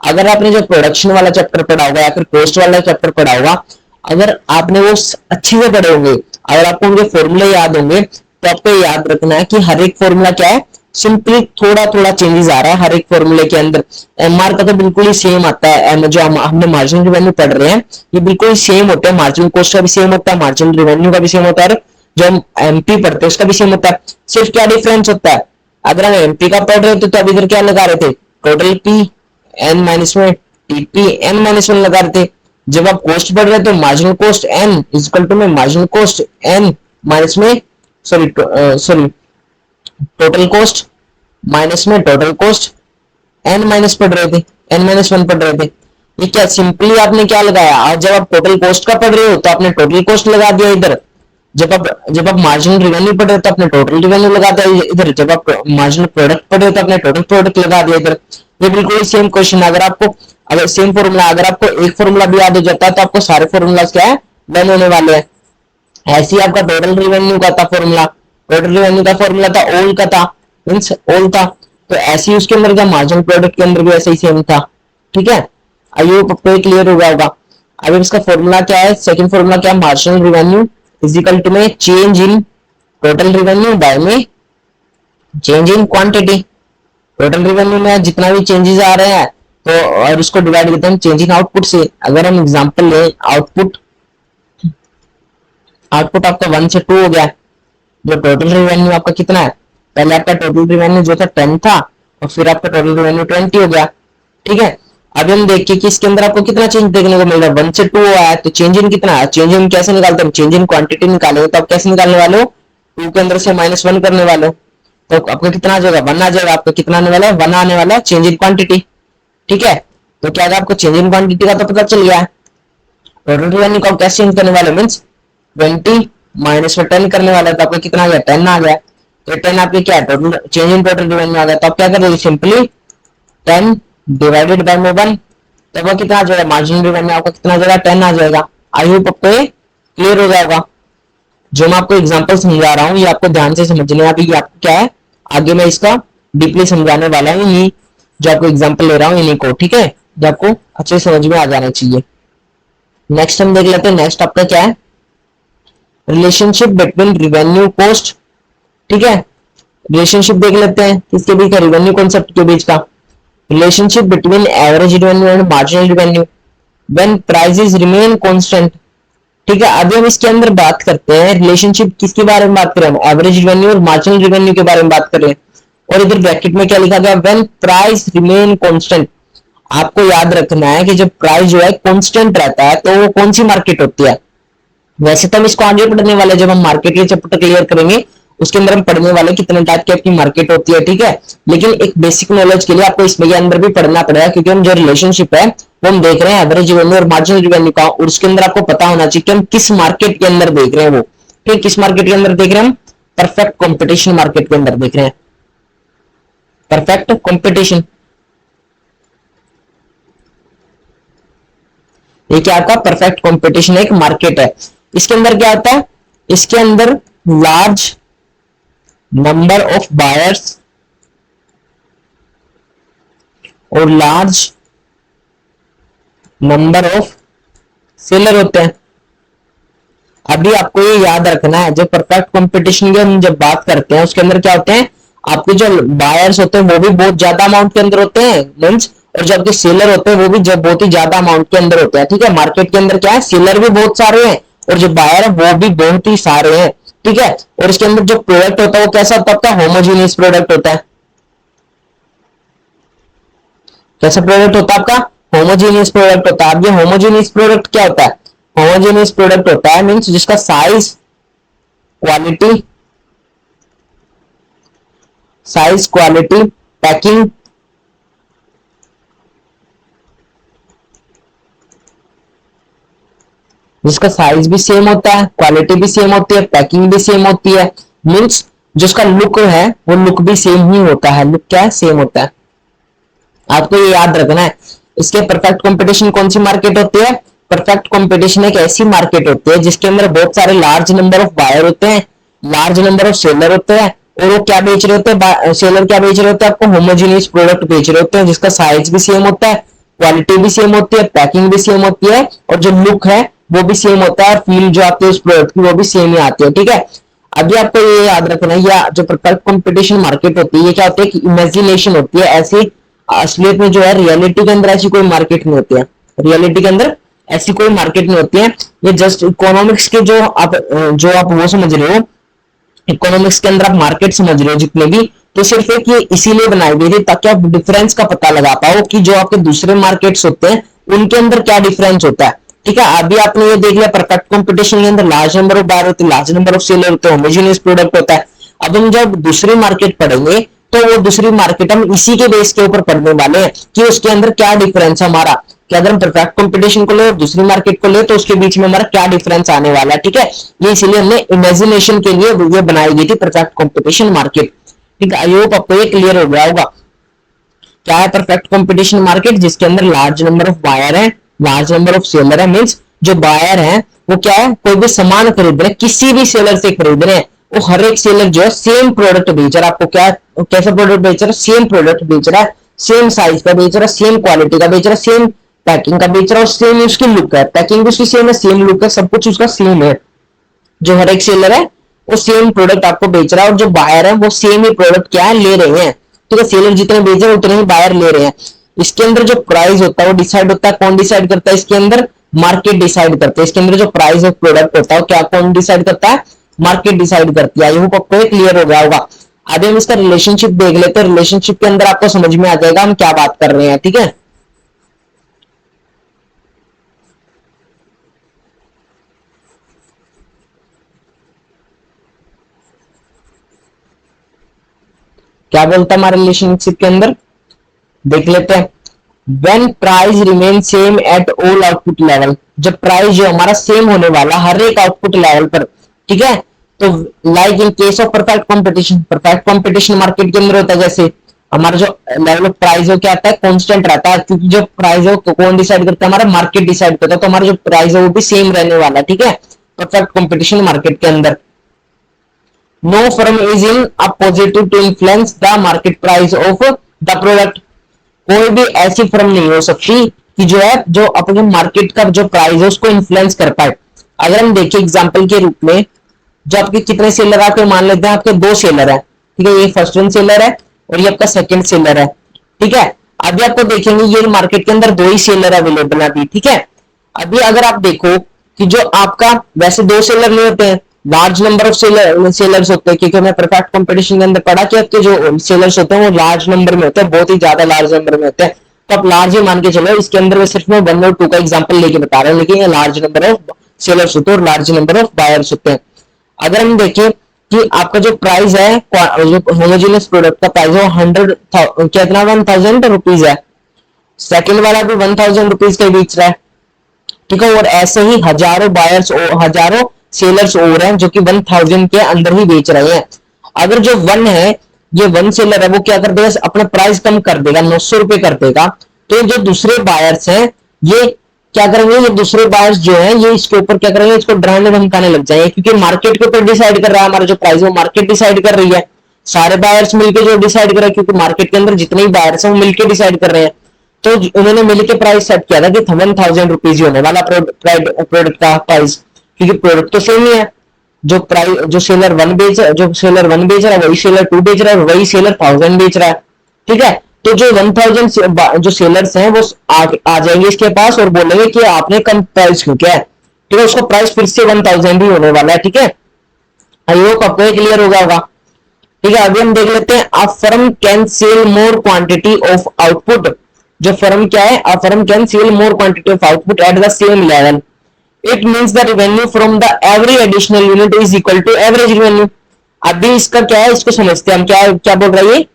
अगर आपने जो प्रोडक्शन वाला चैप्टर पढ़ा होगा या फिर कॉस्ट वाला चैप्टर पढ़ा होगा, अगर आपने वो अच्छे से पढ़े होंगे, अगर आपको उनके फॉर्मूले याद होंगे, तो आपको याद रखना है कि हर एक फॉर्मूला क्या है, सिंपली थोड़ा थोड़ा चेंजेस आ रहा है हर एक फॉर्मूले के अंदर। एमआर का तो बिल्कुल ही सेम आता है, जो हमने मार्जिनल रिवेन्यू पढ़ रहे हैं ये बिल्कुल ही सेम होता है। मार्जिनल कॉस्ट का भी सेम होता है, मार्जिनल रिवेन्यू का भी सेम होता है, जो हम एमपी पढ़ते हैं उसका भी सेम होता है। सिर्फ क्या डिफरेंस होता है, अगर हम एमपी का पढ़ रहे थे तो अब इधर क्या लगा रहे थे, टोटल पी एन माइनस में टीपी एन माइनस 1 लगा रहे थे। जब आप कॉस्ट पढ़ रहे थे marginal cost N equal to में मार्जिनल कॉस्ट एन माइनस में सॉरी टोटल कॉस्ट माइनस में टोटल कॉस्ट एन माइनस पढ़ रहे थे, एन माइनस 1 पढ़ रहे थे। ये क्या सिंपली आपने क्या लगाया, आज जब आप टोटल कॉस्ट का पढ़ रहे हो तो आपने टोटल कॉस्ट लगा दिया इधर, जब आप मार्जिनल रिवेन्यू पढ़े हो तो अपने टोटल रिवेन्यू लगा दिया इधर, जब आप मार्जिनल प्रोडक्ट पढ़े हो तो अपने टोटल प्रोडक्ट लगा दिया इधर। ये बिल्कुल सेम क्वेश्चन, अगर सेम फॉर्मूला, अगर आपको एक फॉर्मूला भी याद हो जाता है तो आपको सारे फॉर्मूलाज क्या है, डन होने वाले हैं। ऐसे ही आपका टोटल रिवेन्यू का था फॉर्मूला, टोटल रिवेन्यू का फॉर्मूला था ओल का था, मींस ओल था, तो ऐसे ही उसके अंदर क्या मार्जिनल प्रोडक्ट के अंदर भी ऐसे ही सेम था। ठीक है, आई होप आपको क्लियर हो गया होगा। अब इसका फॉर्मूला क्या है, सेकंड फॉर्मूला क्या है, marginal revenue is equal to में change in total revenue by में change in quantity. Total revenue में जितना भी चेंजेस आ रहे हैं तो और उसको डिवाइड करते हैं चेंज इन आउटपुट से। अगर हम एग्जांपल लें, आउटपुट आउटपुट आपका 1 से 2 हो गया, जो टोटल रिवेन्यू आपका कितना है, पहले आपका टोटल रिवेन्यू जो था 10 था और फिर आपका टोटल रिवेन्यू 20 हो गया। ठीक है, अब हम देखिए कि इसके अंदर आपको कितना चेंज देखने को मिल रहा है, 1 से 2 आया है, तो चेंज इन कितना है, चेंज इन कैसे निकालते हैं, चेंज इन क्वांटिटी निकालेंगे, तो आप कैसे निकालने वाले हो, 2 के अंदर से -1 करने वाले हो, तो आपका कितना आ जाएगा, 1 आ जाएगा। आपका कितना आने वाला है, 1 आने वाला है चेंज इन क्वांटिटी। ठीक है, तो क्या आपको चेंज इन क्वांटिटी का तो पता चल गया है। टोटल रिवेन्यू को कैसे चेंज करने वाले, मींस 20 माइनस में 10 करने वाला है, तो आपका कितना आ गया, 10 आ गया। तो 10 आपके क्या total change in total revenue आ गया, तो आप क्या करोगे, सिंपली 10 डिवाइडेड बाय में 1, तो वो कितना आ जाएगा, मार्जिनल रिवेन्यू आपका कितना आ जाएगा, 10 आ जाएगा। आई होप आपको ये क्लियर हो जाएगा। जो मैं आपको एग्जांपल समझा रहा हूँ ये आपको ध्यान से समझना है। अभी ये आपको क्या है, आगे मैं इसका डीपली समझाने वाला हूँ, ये जो आपको एग्जांपल ले रहा हूँ इन्हीं को। ठीक है, जो आपको अच्छे समझ में आ जाना चाहिए। नेक्स्ट हम देख लेते हैं, नेक्स्ट आपका क्या है, रिलेशनशिप बिटवीन रिवेन्यू कॉस्ट। ठीक है, रिलेशनशिप देख लेते हैं किसके बीच का, रिवेन्यू कॉन्सेप्ट के बीच का, relationship between average revenue and marginal revenue when prices remain constant. ठीक है, अभी हम इसके अंदर बात करते हैं रिलेशनशिप किसके बारे में बात कर रहे हैं, एवरेज रिवेन्यू और मार्जिनल रिवेन्यू के बारे में बात कर रहे हैं। और इधर ब्रैकेट में क्या लिखा गया, व्हेन प्राइस रिमेन कांस्टेंट। आपको याद रखना है कि जब प्राइस जो है कांस्टेंट रहता है तो वो कौन सी मार्केट होती है। वैसे तो हम इसको आगे पढ़ने वाले, जब हम मार्केट के चैप्टर क्लियर करेंगे उसके अंदर हम पढ़ने वाले कितने टाइप की आपकी मार्केट होती है। ठीक है, लेकिन एक बेसिक नॉलेज के लिए आपको इसमें के अंदर भी पढ़ना पड़ेगा, क्योंकि हम जो रिलेशनशिप है वो हम देख रहे हैं एवरेज रिवेन्यू और मार्जिनल रिवेन्यू का, और उसके अंदर आपको पता होना चाहिए कि हम किस मार्केट के अंदर देख रहे हैं वो। ठीक, किस मार्केट के अंदर देख रहे हैं हम, परफेक्ट कॉम्पिटिशन मार्केट के अंदर देख रहे हैं, परफेक्ट कॉम्पिटिशन। ये क्या आपका परफेक्ट कॉम्पिटिशन एक मार्केट है। इसके अंदर क्या होता है, इसके अंदर लार्ज नंबर ऑफ बायर्स और लार्ज नंबर ऑफ सेलर होते हैं। अभी आपको ये याद रखना है, जब परफेक्ट कंपटीशन की हम जब बात करते हैं उसके अंदर क्या होते हैं, आपके जो बायर्स होते हैं वो भी बहुत ज्यादा अमाउंट के अंदर होते हैं मींस, और जो आपके सेलर होते हैं वो भी जब बहुत ही ज्यादा अमाउंट के अंदर होते हैं। ठीक है, मार्केट के अंदर क्या है, सेलर भी बहुत सारे हैं और जो बायर है वो भी बहुत ही सारे हैं। ठीक है, और इसके अंदर जो प्रोडक्ट होता है वो कैसा होता है, होमोजीनियस प्रोडक्ट होता है। कैसा प्रोडक्ट होता है आपका, होमोजीनियस प्रोडक्ट होता है। अब ये होमोजीनियस प्रोडक्ट क्या होता है, होमोजेनियस प्रोडक्ट होता है मींस जिसका साइज क्वालिटी पैकिंग जिसका साइज भी सेम होता है, क्वालिटी भी सेम होती है, पैकिंग भी सेम होती है, मींस जिसका लुक है वो लुक भी सेम ही होता है, लुक क्या है, सेम होता है। आपको ये याद रखना है। इसके परफेक्ट कंपटीशन कौन सी मार्केट होती है, परफेक्ट कंपटीशन एक ऐसी मार्केट होती है जिसके अंदर बहुत सारे लार्ज नंबर ऑफ बायर होते हैं, लार्ज नंबर ऑफ सेलर होते हैं, और वो क्या बेच रहे होते हैं, सेलर क्या बेच रहे होते हैं, आपको होमोजीनियस प्रोडक्ट बेच रहे होते हैं जिसका साइज भी सेम होता है, क्वालिटी भी सेम होती है, पैकिंग भी सेम होती है, और जो लुक है वो भी सेम होता है, और फील जो आती है उस प्रोडक्ट की वो भी सेम ही आती है। ठीक है, अभी आपको ये याद रखना है, या जो परफेक्ट कंपटीशन मार्केट होती है ये क्या होती है कि इमेजिनेशन होती है, ऐसी असलियत में जो है रियलिटी के अंदर ऐसी कोई मार्केट नहीं होती है, रियलिटी के अंदर ऐसी कोई मार्केट नहीं होती है। ये जस्ट इकोनॉमिक्स के जो आप वो समझ रहे हो, इकोनॉमिक्स के अंदर आप मार्केट समझ रहे हो जितने भी, तो सिर्फ एक ये इसीलिए बनाई गई थी ताकि आप डिफरेंस का पता लगा पाओ कि जो आपके दूसरे मार्केट्स होते हैं उनके अंदर क्या डिफरेंस होता है। ठीक है, अभी आपने ये देख लिया परफेक्ट कंपटीशन के अंदर लार्ज नंबर ऑफ बायर होते हैं, लार्ज नंबर ऑफ सेलर होते हैं, होमोजेनियस प्रोडक्ट होता है। अब हम जब दूसरी मार्केट पढ़ेंगे तो वो दूसरी मार्केट हम इसी के बेस के ऊपर पढ़ने वाले हैं कि उसके अंदर क्या डिफरेंस है हमारा, कि अगर हम परफेक्ट कंपटीशन को ले और दूसरी मार्केट को ले तो उसके बीच में हमारा क्या डिफरेंस आने वाला है, ठीक है। ये इसीलिए हमने इमेजिनेशन के लिए ये बनाई गई थी परफेक्ट कंपटीशन मार्केट, ठीक है। आई होप आपको ये क्लियर हो गया होगा। क्या है परफेक्ट कंपटीशन मार्केट? जिसके अंदर लार्ज नंबर ऑफ बायर है, लार्ज नंबर ऑफ सेलर है। मींस जो बायर है वो क्या है, कोई भी सामान खरीद रहे, किसी भी सेलर से खरीद रहे हैं, वो हर एक सेलर जो है सेम प्रोडक्ट बेच रहा है आपको। क्या कैसा प्रोडक्ट बेच रहा है? सेम प्रोडक्ट बेच रहा है, सेम साइज का बेच रहा है, सेम क्वालिटी का बेच रहा है, सेम पैकिंग का बेच रहा है और सेम उसकी लुक है, पैकिंग भी उसकी सेम है, सेम लुक है, सब कुछ उसका सेम है। जो हर एक सेलर है वो सेम प्रोडक्ट आपको बेच रहा है और जो बायर है वो सेम ही प्रोडक्ट क्या है ले रहे हैं, ठीक है। सेलर जितने बेच रहे हैं उतने ही बायर ले रहे हैं। इसके अंदर जो प्राइस होता है वो डिसाइड होता है, कौन डिसाइड करता है इसके अंदर? मार्केट डिसाइड करते हैं। इसके अंदर जो प्राइस ऑफ प्रोडक्ट होता है क्या कौन डिसाइड करता है? मार्केट डिसाइड करती है। आई होप आपको क्लियर हो गया होगा। आगे हम इसका रिलेशनशिप देख लेते हैं। रिलेशनशिप के अंदर आपको समझ में आ जाएगा हम क्या बात कर रहे हैं, ठीक है। क्या बोलता है हमारे रिलेशनशिप के अंदर, देख लेते हैं। When price remain same at all output level, जब प्राइस जो हमारा सेम होने वाला हर एक आउटपुट लेवल पर, ठीक है। तो like in case of perfect competition, perfect competition market के अंदर होता है जैसे हमारा जो लेवल ऑफ प्राइस हो क्या आता है, कांस्टेंट रहता है, क्योंकि जो प्राइस हो कौन डिसाइड करता है? हमारा मार्केट डिसाइड करता है। तो हमारा जो प्राइस है वो भी सेम रहने वाला है, ठीक है, परफेक्ट कंपटीशन मार्केट के अंदर। No firm is in a positive to influence the market price of the product, कोई भी ऐसी फर्म नहीं हो सकती कि जो है जो अपने मार्केट का जो प्राइस है उसको इन्फ्लुएंस कर पाए। अगर हम देखें एग्जांपल के रूप में, जो आपके कितने सेलर आपके मान लेते हैं, आपके दो सेलर है, ठीक है, ये फर्स्ट वन सेलर है और ये आपका सेकंड सेलर है, ठीक है। अभी आपको देखेंगे ये मार्केट के अंदर दो ही सेलर अवेलेबल है अभी, ठीक है। अभी अगर आप देखो कि जो आपका वैसे दो सेलर नहीं होते हैं, लार्ज नंबर ऑफ सेलर्स होते हैं, क्योंकि हमने परफेक्ट कंपटीशन के अंदर पढ़ा कि आपके जो सेलर्स होते हैं वो लार्ज नंबर में होते हैं, बहुत ही ज्यादा लार्ज नंबर में होते हैं। तो आप लार्ज ही मान के चलो, इसके अंदर मैं सिर्फ मैं 1 और 2 का एग्जांपल लेके बता रहा हूँ, लेकिन ये लार्ज नंबर ऑफ सेलर्स होते हैं और लार्ज नंबर ऑफ बायर्स होते हैं। अगर हम देखें कि आपका जो प्राइस है, जो होमोजेनियस प्रोडक्ट का प्राइस है वो 100 कितना 1000 रुपीज है, सेकंड वाला भी 1000 रुपीज के बीच रहा है, ठीक है। और ऐसे ही हजारों बायर्स हजारों सेलर्स और हैं जो कि 1000 के अंदर ही बेच रहे हैं। अगर जो वन है, ये वन सेलर है, वो क्या कर देगा, अपना प्राइस कम कर देगा, 900 रुपए कर देगा। तो जो दूसरे बायर्स हैं ये क्या करेंगे, ये दूसरे बायर्स जो है ये इसके ऊपर क्या करेंगे, इसको डराने धमकाने लग जाएंगे, क्योंकि मार्केट के ऊपर डिसाइड कर रहा है हमारा जो प्राइस है, वो मार्केट डिसाइड कर रही है। सारे बायर्स मिलकर जो डिसाइड कर रहे हैं, क्योंकि मार्केट के अंदर जितने भी बायर्स हैं वो मिलकर डिसाइड कर रहे हैं। तो उन्होंने मिलकर प्राइस सेट किया था कि 1000 रुपीज होने वाला प्रोडक्ट का प्राइस, क्योंकि प्रोडक्ट तो सेम ही है। जो प्राइस जो सेलर वन बेच रहा है वही सेलर 2 बेच रहा है, वही सेलर 1000 बेच रहा है, ठीक है। तो जो 1000 जो सेलर्स हैं वो आ जाएंगे इसके पास और बोलेंगे कि आपने कम प्राइस क्यों किया है, ठीक है। उसका प्राइस फिर से 1000 ही होने वाला है, ठीक है। आई होप आपको क्लियर होगा होगा, ठीक है। अभी हम देख लेते हैं, a firm can sell more quantity of output. जो फर्म क्या है, a firm can sell more quantity of output at the same level, it means the revenue from the every additional unit is equal to average revenue. अभी इसका क्या है, इसको समझते हैं हम, क्या क्या बोल रहा है ये,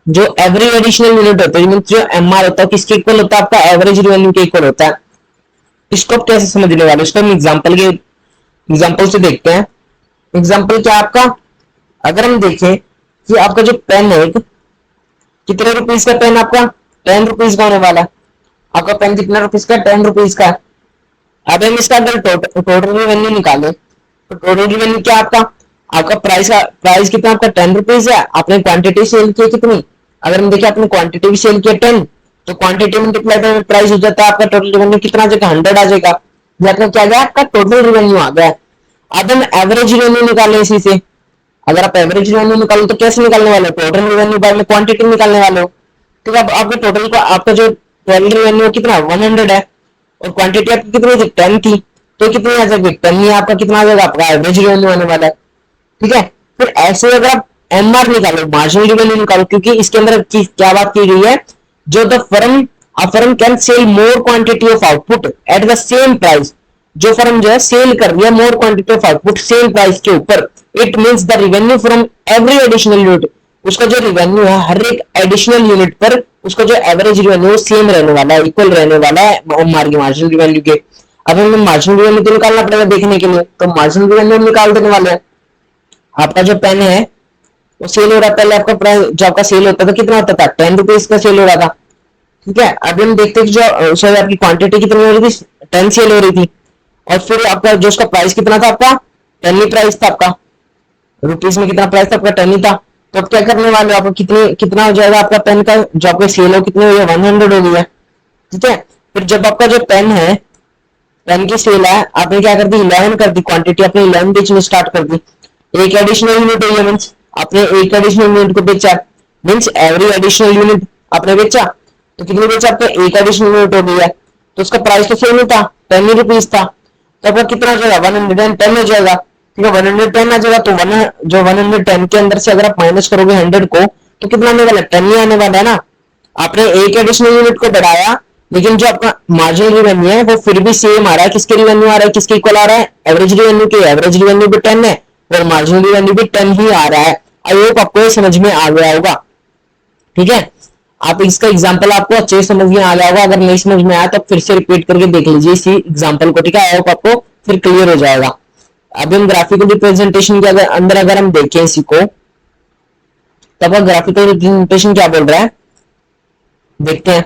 जो एवरी एडिशनल यूनिट होता है, जो एमआर होता है किसके इक्वल होता है, आपका एवरेज रेवेन्यू के इक्वल होता है। इसको आप कैसे समझने वाले, इसको हम एग्जांपल से देखते हैं। एग्जांपल क्या आपका, अगर हम देखें कि आपका जो पेन है, कितने रुपीज का पेन, आपका 10 रुपीज का होने वाला है। आपका पेन कितना रुपीज का, 10 रुपीज का। अब हम इसका अगर टोटल रेवेन्यू निकाले तो टोटल रेवेन्यू क्या आपका, आपका प्राइस कितना, आपका 10 रुपीज है। आपने क्वांटिटी सेल की कितनी, अगर हम देखें आपने क्वांटिटी भी सेल किया 10, तो क्वांटिटी मल्टीप्लाई बाय प्राइस हो जाता है, आपका टोटल रेवेन्यू कितना आ जाएगा, 100 आ जाएगा। आपका क्या गया, आपका टोटल रेवेन्यू आ गया। अब हम एवरेज रेवेन्यू निकाले इसी से। अगर आप एवरेज रेवेन्यू निकालो तो कैसे निकालने वाले हो, टोटल रेवेन्यू बाय में क्वांटिटी निकालने वाले हो। तो अब आपके टोटल का आपका जो टोटल रेवेन्यू कितना 100 है और क्वांटिटी आपकी कितनी थी 10 थी, तो कितनी आ जाएगी 10 ही, आपका कितना आ जाएगा, आपका एवरेज रेवेन्यू आने वाला है, ठीक है। फिर ऐसे अगर आप एमआर निकालो, मार्जिनल रेवेन्यू निकालो, क्योंकि इसके अंदर क्या बात की गई है, जो the form a firm can sell more quantity of output at the same price, जो फर्म जो है सेल कर रही है मोर quantity of output same price के ऊपर, it means the revenue from every additional unit, उसका जो रेवेन्यू है हर एक एडिशनल यूनिट पर उसका जो एवरेज रिवेन्यू सेम रहने वाला है, इक्वल रहने वाला है मार्जिनल रिवेन्यू के। अब हमें मार्जिनल रिवेन्यू तो निकालना पड़ेगा देखने के लिए, तो मार्जिनल रिवेन्यू निकाल देने वाले हैं। आपका जो पेन है वो सेल हो रहा है, पहले आपका प्राइस जो आपका सेल होता था कितना होता था, 10 रुपीज का सेल हो रहा था। ठीक है, अभी हम देखते हैं कि जो सॉरी आपकी क्वांटिटी कितनी हो रही थी, 10 सेल हो रही थी। और फिर आपका जो उसका प्राइस कितना था, आपका 10 ही प्राइस था आपका, रुपीज में कितना प्राइस था आपका, 10 ही था। तो अब क्या करने वाले हो, आपको कितने कितना हो जाएगा आपका पेन का जो आपका सेल हो कितनी हुई है, 100 हो गई है। ठीक है, फिर जब आपका जो पेन है, पेन की सेल है, आपने क्या कर दी, 11 कर दी, क्वांटिटी आपने 11 बेचनी स्टार्ट कर दी। एक एडिशनल यूनिट है, मीन्स आपने एक एडिशनल यूनिट को बेचा, मीन्स एवरी एडिशनल यूनिट आपने बेचा, तो कितने बेचा, आपका एक एडिशनल यूनिट हो गया। तो उसका प्राइस तो सेम ही था, 10 ही रुपीज था। तो आपका कितना हो जाएगा, 110 हो जाएगा। ठीक है, 110 आ जाएगा। तो जो 110 के अंदर से अगर आप माइनस करोगे 100 को, तो कितना आने वाला है, 10 ही आने वाला है ना। आपने एक एडिशनल यूनिट को बढ़ाया, लेकिन जो आपका मार्जिनल रिवेन्यू है वो फिर भी सेम आ रहा है। किसके रिवेन्यू आ रहा है, किसके इक्वल आ रहा है, एवरेज रिवेन्यू के। एवरेज रिवेन्यू भी 10 है और मार्जिनल रिवेन्यू भी 10 ही आ रहा है। आई होप आपको ये समझ में आ गया होगा। ठीक है, आप इसका एग्जांपल आपको अच्छे से समझ में आ गया होगा। अगर नहीं समझ में आया तो फिर से रिपीट करके देख लीजिए इसी एग्जांपल को। ठीक है, आई होप आपको फिर क्लियर हो जाएगा। अभी हम ग्राफिकल रिप्रेजेंटेशन के अंदर अगर हम देखें इसी को, तब ग्राफिकल रिप्रेजेंटेशन क्या बोल रहा है, देखते हैं।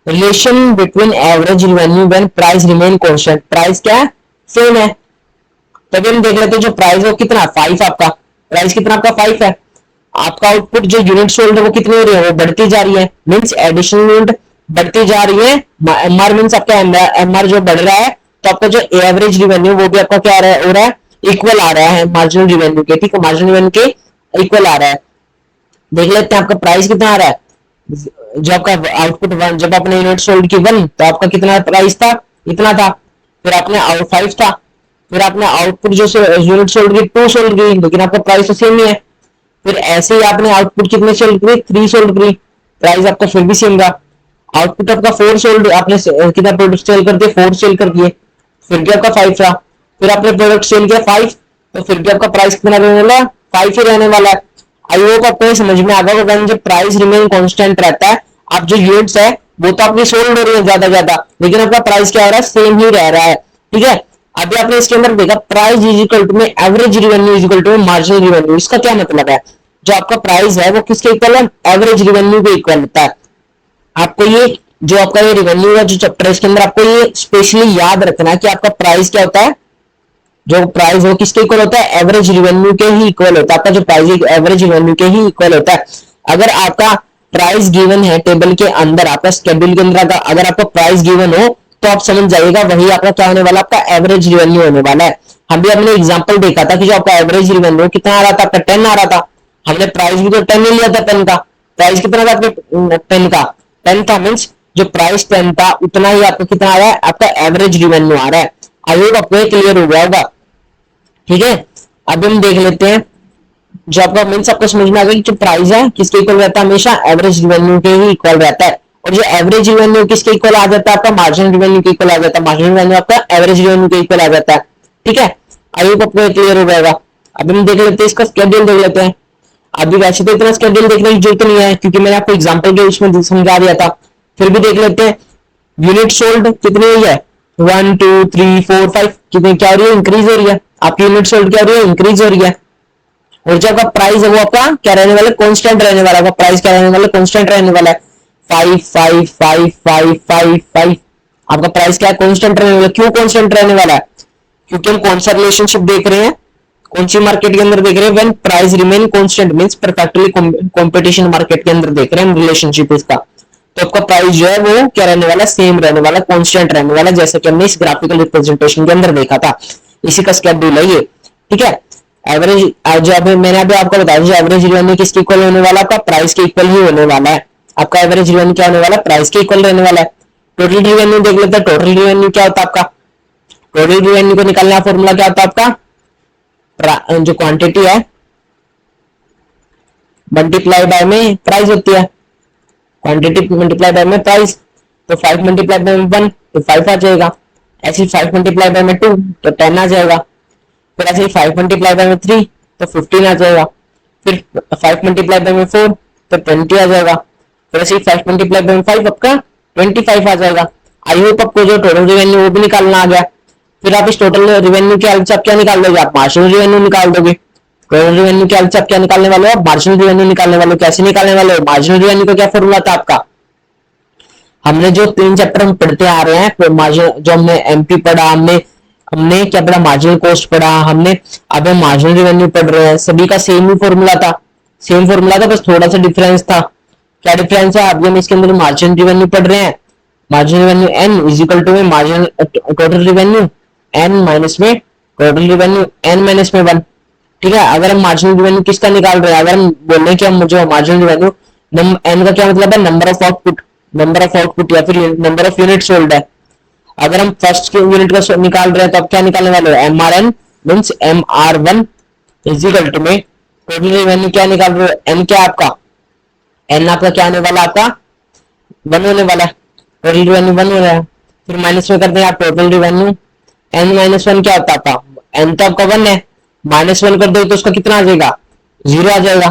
Relation between average revenue when price remain constant, price क्या है, सेम है। तभी हम देख लेते हैं जो प्राइस है वो कितना, 5 आपका प्राइस कितना, आपका 5 है। आपका आउटपुट जो यूनिट सोल्ड है वो कितनी हो रही है, वो बढ़ती जा रही है, मींस एडिशनल यूनिट बढ़ती जा रही है। एमआर मींस आपका एमआर जो बढ़ रहा है, तो आपका जो एवरेज रिवेन्यू वो भी आपका क्या हो रहा है, इक्वल आ रहा है मार्जिनल रिवेन्यू के। ठीक है, मार्जिनल रिवेन्यू के इक्वल आ रहा है। देख लेते हैं आपका प्राइस कितना आ रहा है। जो आपका आउटपुट 1, जब आपने यूनिट सोल्ड की 1, तो आपका कितना प्राइस था, इतना था। फिर आपने 5 था, फिर आपने आउटपुट जो यूनिट सोल्ड की 2 सोल्ड की, लेकिन आपका प्राइस तो सेम ही है। फिर ऐसे ही आपने आउटपुट कितने सोल्ड किए, 3 सोल्ड की, प्राइस आपका फिर भी सेम रहा। आउटपुट आपका 4 सोल्ड, आपने कितना प्रोडक्ट सेल कर दिए, 4 सेल कर दिए, फिर भी आपका 5 रहा। फिर आपने प्रोडक्ट सेल किया 5, तो फिर भी आपका प्राइस कितना रहने वाला है, 5 ही रहने वाला है। आई होप आपको समझ में आ गया होगा। जब प्राइस रिमेन कांस्टेंट रहता है, आप जो यूनिट्स है वो तो आपकी सोल्ड हो रही है ज्यादा ज्यादा, लेकिन आपका प्राइस क्या हो रहा है, सेम ही रह रहा है। ठीक है, अभी आपने इसके अंदर देखा प्राइस इज इक्वल टू में average revenue is equal to marginal revenue. इसका क्या मतलब है, जो आपका प्राइस है वो किसके इक्वल है, एवरेज रिवेन्यू के इक्वल होता है। आपको ये जो आपका ये रिवेन्यू है जो चैप्टर है, इसके अंदर आपको ये स्पेशली याद रखना है कि आपका प्राइस क्या होता है, जो प्राइस वो किसके इक्वल होता है, एवरेज रिवेन्यू के ही इक्वल होता है। आपका जो प्राइस एवरेज रिवेन्यू के ही इक्वल होता है। अगर आपका प्राइस गिवन है टेबल के अंदर, आपका शेड्यूल के अंदर अगर आपका प्राइस गिवन हो, तो आप समझ जाइएगा वही आपका क्या होने वाला, आपका एवरेज रिवेन्यू होने वाला है। हम भी अपने एग्जांपल देखा था कि जो आपका एवरेज रिवेन्यू कितना आ रहा था, आपका 10 आ रहा था। हमने प्राइस भी तो 10 ले लिया था पेन का। प्राइस कितना था आपके पेन का, 10 था, मीन्स जो प्राइस 10 था उतना ही आपका कितना आ रहा है, आपका एवरेज रिवेन्यू आ रहा है। आई होप आपको क्लियर हो गया होगा। ठीक है, अभी हम देख लेते हैं जो आपका मीन्स आपको समझ में आ गया कि जो प्राइस है किसके इक्वल रहता है, हमेशा एवरेज रिवेन्यू के ही इक्वल रहता है। और जो एवरेज रिवेन्यू किसके इक्वल आ जाता है, आपका मार्जिनल रिवेन्यू के इक्वल आ जाता है। मार्जिनल रिवेन्यू आपका एवरेज रिवेन्यू के इक्वल आ जाता है। ठीक है, आई होप आपको क्लियर हो जाएगा। अभी हम देख लेते हैं इसका स्केड्यूल देख लेते हैं। अभी वैसे तो इतना स्केड्यूल देखने की जरूरत नहीं है क्योंकि मैंने आपको एग्जाम्पल के उसमें समझा दिया था, फिर भी देख लेते हैं। यूनिट सोल्ड कितनी हुई है, 1 2 3 4 5, कितनी क्या हो रही है, इंक्रीज हो रही है। आपकी यूनिट सोल्ड क्या हो रही है, इंक्रीज हो रही है। और जो आपका प्राइस है वो आपका क्या रहने वाला है, कांस्टेंट रहने वाला है। प्राइस क्या रहने वाला है, कांस्टेंट रहने वाला है। 5 5 5 5 5 5, आपका प्राइस क्या है, कांस्टेंट रहने वाला है। क्यों कांस्टेंट रहने वाला है, क्योंकि हम कौन सा रिलेशनशिप देख रहे हैं, कौन सी मार्केट के अंदर देख रहे हैं, when price remain constant, means perfectly competition market के अंदर देख रहे हैं हम रिलेशनशिप इसका। तो आपका प्राइस जो है वो क्या रहने वाला, सेम रहने वाला, कांस्टेंट रहने वाला, जैसे कि हमने इस ग्राफिकल रिप्रेजेंटेशन के अंदर देखा था। इसी का स्केड्यूल है ये। ठीक है, एवरेज जो अभी मैंने अभी आपको बताया, जो एवरेज रिवेन्यू किसके इक्वल होने वाला, आपका प्राइस के इक्वल ही होने वाला है। आपका एवरेज रिवेन्यू क्या होने वाला है, प्राइस के इक्वल रहने वाला है। टोटल रिवेन्यू देख लेते हैं। टोटल रिवेन्यू क्या होता है आपका, टोटल रिवेन्यू को निकालना फॉर्मूला क्या होता है आपका, जो क्वांटिटी है मल्टीप्लाई बाय में प्राइस होती है, क्वांटिटी मल्टीप्लाई बाय में प्राइस। तो 5 मल्टीप्लाई बाय में 1 तो 5 आ जाएगा। ऐसे 5 मल्टीप्लाई बाय में 2 तो 10 आ जाएगा। फिर ऐसे 5 मल्टीप्लाई बाय में 3 तो 15 आ जाएगा। फिर 5 मल्टीप्लाई बाय में 4 तो 20 आ जाएगा। फिर ऐसे 5 मल्टीप्लाई बाय 5 आपका 25 आ जाएगा। आई होप आपको जो टोटल रेवेन्यू वो भी निकालना आ गया। फिर आप इस टोटल रेवेन्यू के हेल्प से आप क्या निकाल दोगे, आप मार्जिनल रेवेन्यू निकाल दोगे। टोटल रेवेन्यू के हेल्प से आप क्या निकालने वाले हो, मार्जिनल रेवेन्यू निकालने वाले हो। कैसे निकालने वाले हो, मार्जिनल रेवेन्यू का क्या फॉर्मूला था आपका, हमने जो 3 चैप्टर हम पढ़ते आ रहे हैं, मार्जिन जो हमने एमपी पढ़ा, हमने हमने क्या पढ़ा, मार्जिनल कॉस्ट पढ़ा हमने, अब हम मार्जिनल रेवेन्यू पढ़ रहे हैं, सभी का सेम ही फॉर्मूला था, सेम फॉर्मूला था, बस थोड़ा सा डिफरेंस था। क्या डिफरेंस है, अभी हम इसके अंदर मार्जिनल रेवेन्यू पढ़ रहे हैं, marginal revenue n is equal to में marginal total revenue N minus में टोटल रेवेन्यू एन माइनस में 1। ठीक है, अगर हम मार्जिनल रेवेन्यू किसका निकाल रहे हैं, अगर हम बोल रहे हैं कि हम जो मार्जिनल रेवेन्यू एन का क्या मतलब है, number of output, number of output या फिर नंबर ऑफ यूनिट सोल्ड है। अगर हम फर्स्ट के यूनिट का निकाल रहे हैं तो अब क्या निकालने वाले हो, M R N means M R one is equal to में टोटल रेवेन्यू क्या निकाल रहे हो, एन क्या आपका, एन आपका क्या आने वाला, आपका 1 होने वाला है, टोटल रेवेन्यू 1 हो रहा है। फिर माइनस में करते हैं आप टोटल रेवेन्यू एन माइनस 1 क्या होता है आपका, एन तो आपका 1 है, -1 कर दो तो उसका कितना आ जाएगा, 0 आ जाएगा।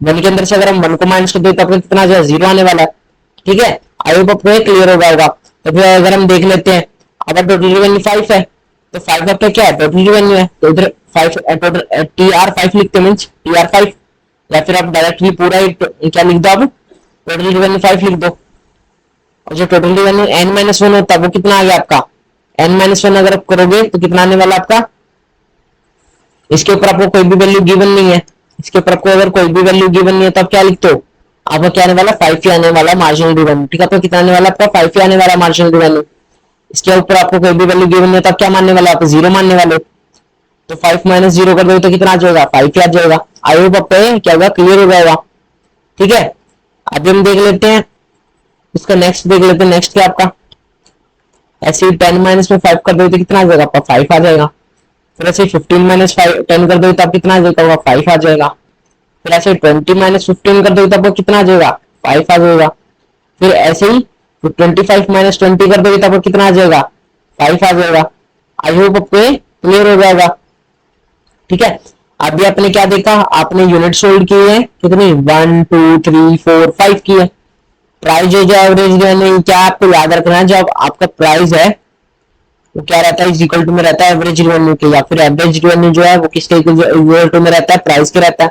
1 के अंदर से अगर हम 1 को माइनस कर दे तो आपका कितना आ जाएगा, 0 आने वाला है। ठीक है, आई होप आपको क्लियर होगा। तो फिर अगर हम देख लेते हैं, अगर टोटल रेवेन्यू 5 है तो 5 आपका क्या है, टोटल रेवेन्यू है, तो इधर 5 टोटल टी आर 5 लिखते मीन्स टी आर 5, या फिर आप डायरेक्टली पूरा क्या लिख दो, आप टोटल रेवेन्यू 5 लिख दो। और जो टोटल रेवेन्यू एन माइनस 1 होता है वो कितना आ गया आपका, एन माइनस 1 अगर आप करोगे तो कितना आने वाला आपका, इसके ऊपर आपको कोई भी वैल्यू गिवन नहीं है, इसके ऊपर आपको अगर कोई भी वैल्यू गिवन नहीं है तो आप क्या लिखते हो, आपका क्या आने वाला, 5 ही आने वाला मार्जिनल रेवेन्यू। ठीक है, आपको कितना आने वाला, आपका 5 ही आने वाला मार्जिनल रेवेन्यू। इसके ऊपर आपको कोई भी वैल्यू गिवन नहीं है तो आप क्या मानने वाले, आप 0 मानने वाले। तो 5 माइनस 0 कर दो तो कितना आ जाएगा, 5 ही आ जाएगा। आई होप आपको क्या होगा, क्लियर हो जाएगा। ठीक है, अभी हम देख लेते हैं इसका नेक्स्ट, देख लेते हैं नेक्स्ट क्या आपका, ऐसे 10 माइनस में 5 कर दो तो कितना आ जाएगा, आपका 5 आ जाएगा। फिर ऐसे 15 माइनस 10 कर दो तो आप कितना आ जाएगा, 5 आ जाएगा। फिर ऐसे 20 माइनस 15 कर दो तो आपको कितना आ जाएगा, 5 आ जाएगा। फिर ऐसे ही 25 माइनस 20 कर दोगे तो आपको कितना आ जाएगा, 5 आ जाएगा। आई होप आपको क्लियर हो जाएगा। ठीक है, अभी आपने क्या देखा, आपने यूनिट सोल्ड किए हैं कितनी, 1 2 3 4 5 की है। प्राइस जो एवरेज रेवेन्यू क्या आपको याद रखना है, जब आपका प्राइस है वो क्या रहता है, इज इक्वल टू में रहता है एवरेज रेवेन्यू के, या फिर एवरेज रेवेन्यू जो है वो किसके इक्वल टू में रहता है, प्राइस के रहता है।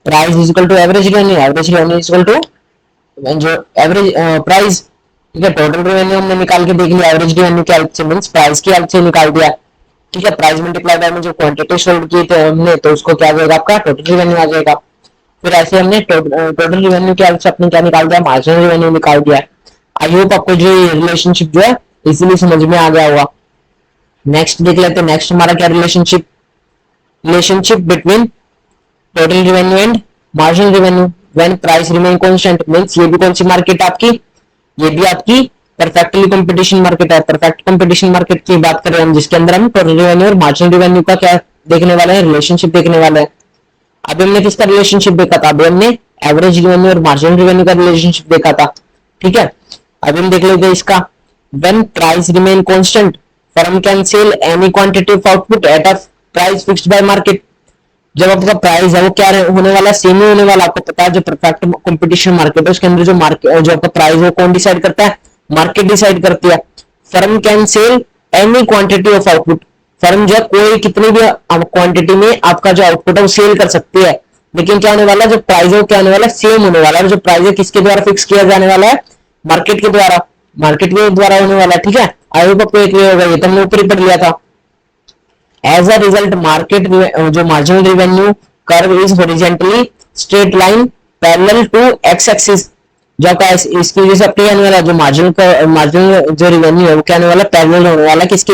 Price is equal to average revenue, average revenue is equal to जो एवरेज प्राइस। ठीक है, टोटल रेवेन्यू हमने निकाल के देख लिया एवरेज रेवेन्यू की हेल्प से, मींस प्राइस की हेल्प से निकाल दिया। ठीक है, प्राइस मल्टीप्लाई बाय में जो क्वांटिटी सोल्ड की थे हमने तो उसको क्या आ जाएगा, आपका टोटल रेवेन्यू आ जाएगा। फिर ऐसे हमने टोटल रेवेन्यू की हेल्प से अपने क्या निकाल दिया, मार्जिनल रेवेन्यू निकाल दिया। आई होप आपको जो रिलेशनशिप जो है इजीली समझ में आ गया होगा। नेक्स्ट देख लेते हैं, नेक्स्ट हमारा क्या relationship, relationship between total revenue and marginal revenue when price remain constant. Means ये भी कौन सी मार्केट आपकी, ये भी आपकी परफेक्टली कंपटीशन मार्केट है। परफेक्ट कंपटीशन मार्केट की बात करें हम, जिसके अंदर हम टोटल रेवेन्यू और मार्जिनल रेवेन्यू का क्या देखने वाले हैं, रिलेशनशिप देखने वाले हैं। अभी हमने किसका रिलेशनशिप देखा था, अभी हमने एवरेज रेवेन्यू और मार्जिनल रेवेन्यू का रिलेशनशिप देखा था। ठीक है, अभी हम देख लेते हैं इसका, when price remain constant firm can cell any quantity of output at a price fixed by market. जब आपका प्राइस है वो क्या होने वाला, सेम ही होने वाला। आपको पता है जो परफेक्ट कंपटीशन मार्केट है उसके अंदर जो मार्केट जो आपका प्राइस है कौन डिसाइड करता है, मार्केट डिसाइड करती है। Firm can cell any quantity of output, firm जो कोई कितनी भी क्वांटिटी में आपका जो आउटपुट है वो सेल कर सकती है, लेकिन क्या होने वाला, जो प्राइस है वो क्या होने वाला, सेम होने वाला है। जो प्राइस है किसके द्वारा फिक्स किया जाने वाला है, मार्केट के द्वारा, मार्केट के द्वारा होने वाला है। ठीक है, आई होप आपको क्लियर होगा, ये तो हमने ऊपर ही पढ़ लिया था। एज अ रिजल्ट मार्केट जो marginal revenue curve is horizontally straight line parallel to X axis. जो आपका इसकी वजह से अपने आने वाला जो मार्जिनल जो रेवेन्यू है वो क्या आने वाला, पैरेलल होने वाला किसके,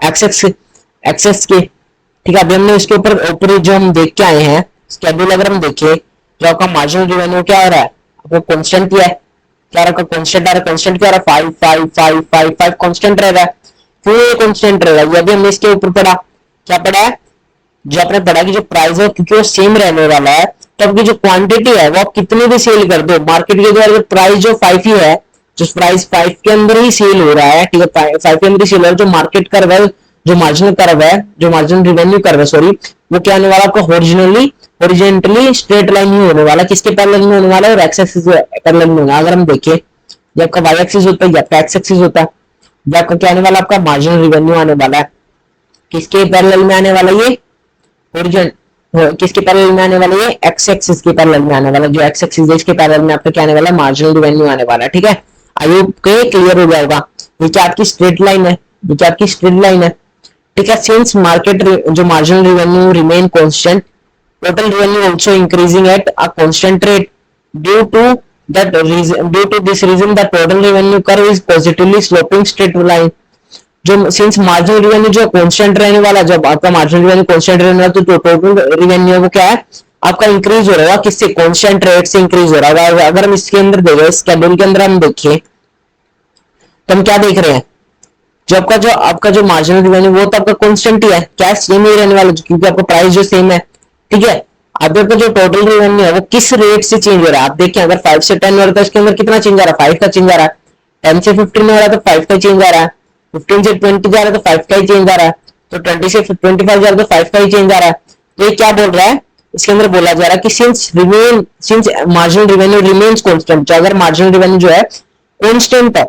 एक्सेस के। ठीक है, अभी हमने इसके ऊपर जो हम देख के आए हैं स्केड्यूल, अगर हम देखें जो आपका मार्जिनल रेवेन्यू क्या हो रहा है, आपको कांस्टेंट किया है, क्या रखा, कांस्टेंट आ रहा है, कांस्टेंट क्या रहा है, 5 5 5 5 5 कांस्टेंट रह रहा है, फिर कांस्टेंट रहेगा। ये अभी हमने इसके ऊपर पढ़ा, क्या पढ़ा है, जो आपने पढ़ा कि जो प्राइस है क्योंकि वो सेम रहने वाला है तो आपकी जो क्वांटिटी है वो आप कितनी भी सेल कर दो मार्केट के द्वारा, जो प्राइस जो 5 ही है, जो प्राइस 5 के अंदर ही सेल हो रहा है। ठीक है, 5 के अंदर ही सेल हो रहा है। जो मार्केट कर्व है, जो मार्जिनल कर्व है, जो मार्जिनल रेवेन्यू कर्व है सॉरी, वो क्या होने वाला आपका हॉरिजॉन्टली स्ट्रेट लाइन ही होने वाला, किसके पैरेलल में होने वाला है, और एक्स एक्सिस पैरेलल में होगा। अगर हम देखें ये आपका वाई एक्सिस होता है, ये आपका एक्स एक्सिस होता है, ये आपका क्या आने वाला, आपका मार्जिनल रिवेन्यू आने वाला है, किसके पैरेलल में आने वाला, ये ओरिजिन किसके पैरेलल में आने वाला, ये एक्स एक्सिस के पैरेलल में आने वाला, जो एक्स एक्सिस है इसके पैरेलल में आपका क्या आने वाला, मार्जिनल रिवेन्यू आने वाला है। ठीक है, आई होप क्लियर हो जाएगा। ये क्या आपकी स्ट्रेट लाइन है, ये क्या आपकी स्ट्रेट लाइन है। ठीक है, सिंस मार्केट जो marginal revenue remain constant, total revenue also increasing at a constant rate. Due to due to this reason, the total revenue curve is positively sloping straight line. जो since marginal revenue जो constant रहने वाला, जब आपका marginal revenue constant रहने वाला, तो total revenue वो क्या है आपका इंक्रीज हो रहा है, किससे, कांस्टेंट रेट से इंक्रीज हो रहा है। अगर हम इसके अंदर देखें, स्केड्यूल के अंदर हम देखें, तो हम क्या देख रहे हैं, जो आपका जो मार्जिनल रिवेन्यू वो तो आपका कांस्टेंट ही है, क्या सेम ही रहने वाला, क्योंकि आपका प्राइस जो सेम है। ठीक है, अब आपका जो टोटल रिवेन्यू है वो किस रेट से चेंज हो रहा है, आप देखिए अगर 5 से 10 हो रहा है तो इसके अंदर कितना चेंज आ रहा है, 5 का चेंज आ रहा है। 10 से 15 हो रहा है तो 5 का चेंज आ रहा है। 15 से 20 जा रहा है तो 5 का ही चेंज आ रहा है। तो 20 से 25 जा रहा है तो 5 का ही चेंज आ रहा है। तो ये क्या बोल रहा है, इसके अंदर बोला जा रहा है कि since marginal revenue remains constant, अगर मार्जिनल रिवेन्यू जो है कांस्टेंट है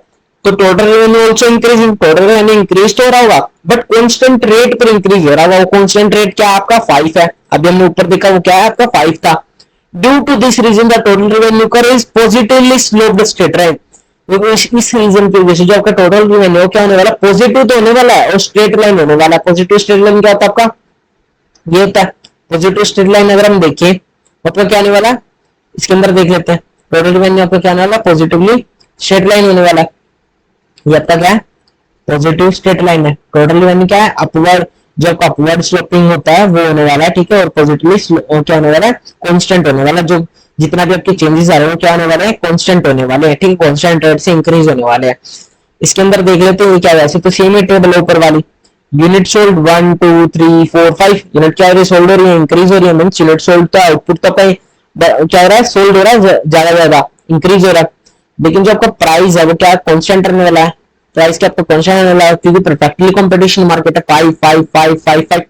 तो total revenue also increasing, total revenue increase तो हो रहा होगा बट कांस्टेंट रेट पर इंक्रीज हो रहा होगा। वो कांस्टेंट रेट क्या आपका 5 है, अभी हमने ऊपर देखा वो क्या है आपका 5 था। Due to this reason the total revenue curve is positively sloped straight line. इस रीजन की वजह से जो आपका टोटल रेवेन्यू क्या होने वाला, पॉजिटिव तो होने वाला है और स्ट्रेट लाइन होने वाला है। पॉजिटिव स्ट्रेट लाइन क्या होता है आपका, ये होता है पॉजिटिव स्ट्रेट लाइन। अगर हम देखें मतलब क्या आने वाला है, इसके अंदर देख लेते हैं, टोटल रेवेन्यू आपका क्या आने वाला, पॉजिटिवली स्ट्रेट लाइन होने वाला है। ये आपका क्या है, पॉजिटिव स्ट्रेट लाइन है। टोटल रेवेन्यू क्या है, अपवर्ड, जब अपवर्ड स्लोपिंग होता है वो होने वाला है। ठीक है, और पॉजिटिवली क्या होने वाला है, कांस्टेंट होने वाला। जो जितना भी आपके चेंजेस आ रहे हैं क्या होने वाले हैं, कांस्टेंट होने वाले हैं। ठीक है, कांस्टेंट रेट से इंक्रीज होने वाले हैं। इसके अंदर देख लेते हैं क्या, वैसे तो सेम ही टेबल है ऊपर वाली। यूनिट सोल्ड 1 2 3 4 5 यूनिट क्या हो रही है, सोल्ड हो रही है, इंक्रीज हो रही है। मींस यूनिट सोल्ड तो आउटपुट तो क्या हो रहा है, सोल्ड हो रहा है, ज्यादा इंक्रीज हो रहा है। लेकिन जो आपका प्राइस है वो क्या कांस्टेंट रहने वाला है, प्राइस क्या आपका कांस्टेंट रहने वाला है, क्योंकि परफेक्टली कंपटीशन मार्केट है। 5 5 5 5 5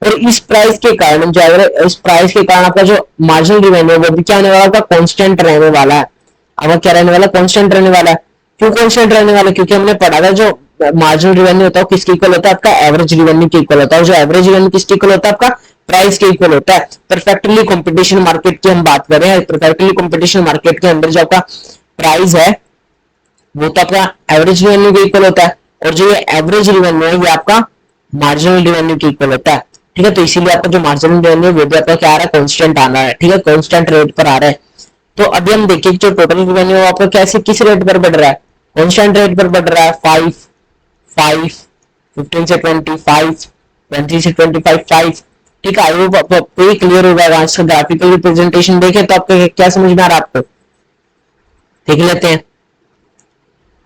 और इस प्राइस के कारण जो है, इस प्राइस के कारण आपका जो मार्जिनल रिवेन्यू है वो भी क्या आने वाला है, कांस्टेंट रहने वाला है। अब क्या रहने वाला, कांस्टेंट रहने वाला है। क्यों कांस्टेंट रहने वाला, क्योंकि हमने पढ़ा था जो मार्जिनल रिवेन्यू होता है किसके इक्वल होता है, आपका एवरेज रिवेन्यू के इक्वल होता है। जो एवरेज रिवेन्यू किसके इक्वल होता है, आपका प्राइस के इक्वल होता है। परफेक्टली कंपटीशन मार्केट की हम बात कर रहे हैं, परफेक्टली कंपटीशन मार्केट के अंदर जो आपका प्राइस है वो तो आपका एवरेज रिवेन्यू के इक्वल होता है, और जो ये एवरेज रिवेन्यू है ये आपका मार्जिनल रिवेन्यू के इक्वल होता है। ठीक है, तो इसीलिए आपका जो मार्जिनल रिवेन्यू वो भी आपका क्या आ रहा है, कांस्टेंट आना है। ठीक है, कांस्टेंट रेट पर आ रहा है। तो अभी हम देखिए जो टोटल रिवेन्यू आपका कैसे किस रेट पर बढ़ रहा है, कांस्टेंट रेट पर बढ़ रहा है। 5 5 15 से 25 20 से 25 5। ठीक है, आई होप आपको क्लियर होगा। आज का ग्राफिकल रिप्रेजेंटेशन देखें तो आपको क्या समझ में आ रहा है, आपको देख लेते हैं।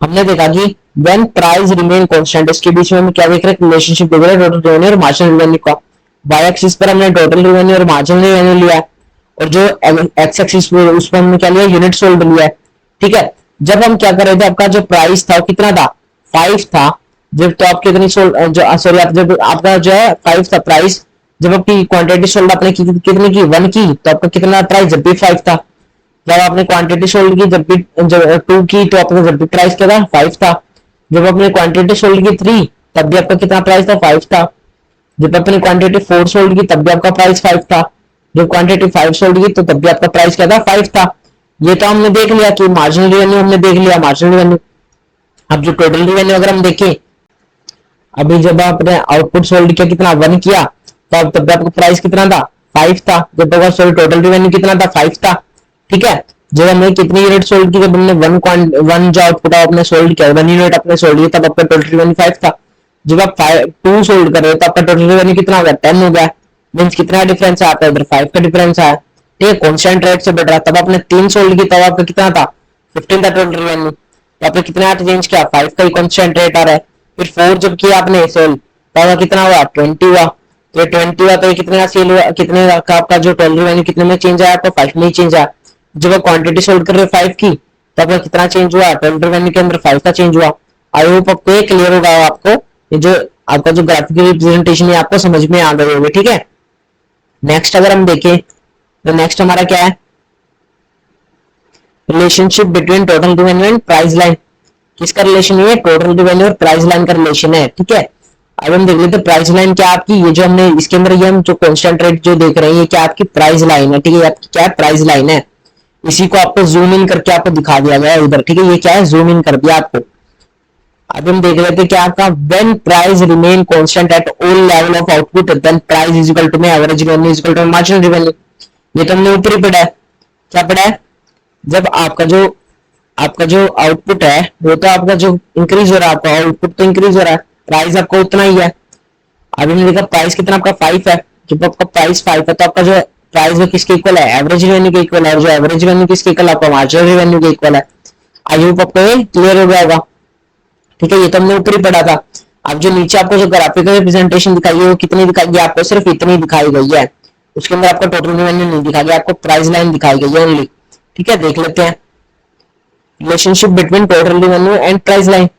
हमने देखा कि व्हेन प्राइस रिमेन कांस्टेंट, इसके बीच में हम क्या देख रहे हैं, रिलेशनशिप देख रहे हैं टोटल रेवेन्यू और मार्जिनल रिवेन्यू का। वाई एक्सिस पर हमने टोटल रेवेन्यू और मार्जिनल रेवेन्यू लिया, और जो एक्स एक्सिस पे उस पर हमने क्या लिया, यूनिट सोल्ड लिया। ठीक है, जब हम क्या कर रहे थे, आपका जो प्राइस था कितना था, 5 था। जब तो आपके कितनी सोल्ड, सॉरी आप जब आपका जो है 5 था प्राइस, जब आपकी क्वांटिटी सोल्ड आपने कितनी की 1 की, तो आपका कितना प्राइस जब भी 5 था। जब आपने क्वांटिटी सोल्ड की जब भी 2 की, तो आपका जब भी प्राइस क्या था, 5 था। जब आपने क्वांटिटी सोल्ड की 3 तब भी आपका कितना प्राइस था, 5 था। जब आपने क्वांटिटी 4 सोल्ड की तब भी आपका प्राइस 5 था। जब क्वांटिटी 5 सोल्ड की तो तब भी आपका प्राइस क्या था, 5 था। ये तो हमने देख लिया कि मार्जिनल रेवेन्यू हमने देख लिया, मार्जिनल रेवेन्यू। अब जो टोटल रेवेन्यू अगर हम देखें, अभी जब आपने आउटपुट सोल्ड किया कितना 1 किया, तो अब तब आपका प्राइस कितना था, 5 था। जब आपका सॉरी टोटल रेवेन्यू कितना था, 5 था। ठीक है, जब हमने कितनी यूनिट सोल्ड की, जब हमने 1 जो आउटपुट आपने सोल्ड किया 1 यूनिट आपने सोल्ड किया, तब आपका टोटल रेवेन्यू 5 था। जब आप 2 सोल्ड कर रहे हो तो आपका टोटल रेवेन्यू कितना हो गया, 10 हो गया। मींस कितना डिफरेंस आता है, इधर 5 का डिफरेंस आया। ठीक है, कांस्टेंट रेट से बढ़ रहा है। तब आपने 3 सोल्ड की, तब आपका कितना था, 15 था टोटल रेवेन्यू। तो आपने कितना चेंज किया, 5 का ही कांस्टेंट रेट आ रहा है। फिर 4 जब किया आपने सोल्ड, तब कितना हुआ, 20 हुआ। तो 20 हुआ तो ये कितना सेल हुआ, कितने का आपका जो टोटल रेवेन्यू कितने में चेंज आया, आपको 5 में ही चेंज आया। जब आप क्वांटिटी सोल्ड कर रहे हो 5 की, तब कितना चेंज हुआ, टोटल रेवेन्यू के अंदर 5 का चेंज हुआ। आई होप आपको ये क्लियर होगा, आपको ये जो आपका जो ग्राफिकल रिप्रेजेंटेशन है आपको समझ में आ गई होगी। ठीक है, नेक्स्ट अगर हम देखें तो नेक्स्ट हमारा क्या है, relationship between total revenue and price line. किसका रिलेशन है, टोटल रिवेन्यू और प्राइस लाइन का रिलेशन है, ठीक है। अब हम देख लेते हैं प्राइस लाइन क्या आपकी, ये जो हमने इसके अंदर ये हम जो कांस्टेंट रेट जो देख रहे हैं ये क्या आपकी प्राइस लाइन है, ठीक है। आपकी क्या है, प्राइस लाइन है। इसी को आपको जूम इन करके आपको दिखा दिया गया है उधर, ठीक है। ये क्या है, जूम इन कर दिया आपको। अब हम देख लेते हैं क्या आपका, when price remain constant at all level of output then price is equal to में average revenue is equal to marginal revenue. ये तो हमने ऊपर ही पढ़ा है। क्या पढ़ा है, जब आपका जो आउटपुट है वो तो आपका जो इंक्रीज हो रहा है, आपका आउटपुट तो इंक्रीज हो रहा है, प्राइस आपका उतना ही है। अभी हमने देखा प्राइस कितना आपका 5 है, जब आपका प्राइस 5 है तो आपका जो प्राइस वो किसके इक्वल है, एवरेज रेवेन्यू के इक्वल है, और जो एवरेज रेवेन्यू किसके इक्वल है, आपका मार्जिनल रेवेन्यू के इक्वल है। आई होप आपको ये क्लियर हो गया होगा, ठीक है। ये तो हमने ऊपर ही पढ़ा था। अब जो नीचे आपको जो ग्राफिकल रिप्रेजेंटेशन दिखाई है वो कितनी दिखाई है, आपको सिर्फ इतनी दिखाई गई है, उसके अंदर आपको टोटल रेवेन्यू नहीं दिखाई गया, आपको प्राइस लाइन दिखाई गई है ओनली, ठीक है। देख लेते हैं relationship between total revenue and price line.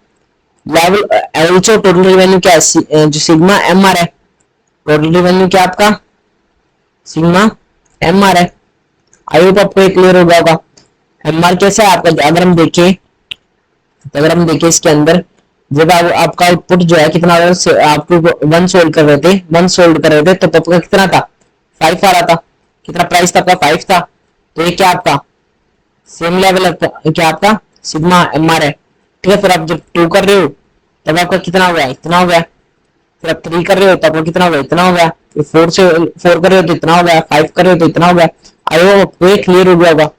Level average of total revenue क्या है, जो सिग्मा एम आर है, टोटल रेवेन्यू क्या आपका सिग्मा एम आर है। आई होप आपको क्लियर हो गया होगा। एम आर कैसा है आपका, अगर हम देखें तो अगर हम देखें इसके अंदर जब आपका आउटपुट जो है कितना, आपको 1 सोल्ड कर रहे थे, 1 सोल्ड कर रहे थे तो आपका कितना था, 5 आ रहा था। कितना प्राइस था आपका, 5 था। तो ये क्या आपका सेम लेवल है, क्या आपका सिग्मा एम आर है, ठीक है। फिर आप जब 2 कर रहे हो तब आपका कितना हो गया, इतना हो गया। फिर आप 3 कर रहे हो तो आपका कितना हो गया, इतना हो गया। फिर 4 कर रहे हो तो इतना हो गया, 5 कर रहे हो तो इतना हो गया। आई होप ये क्लियर हो गया होगा।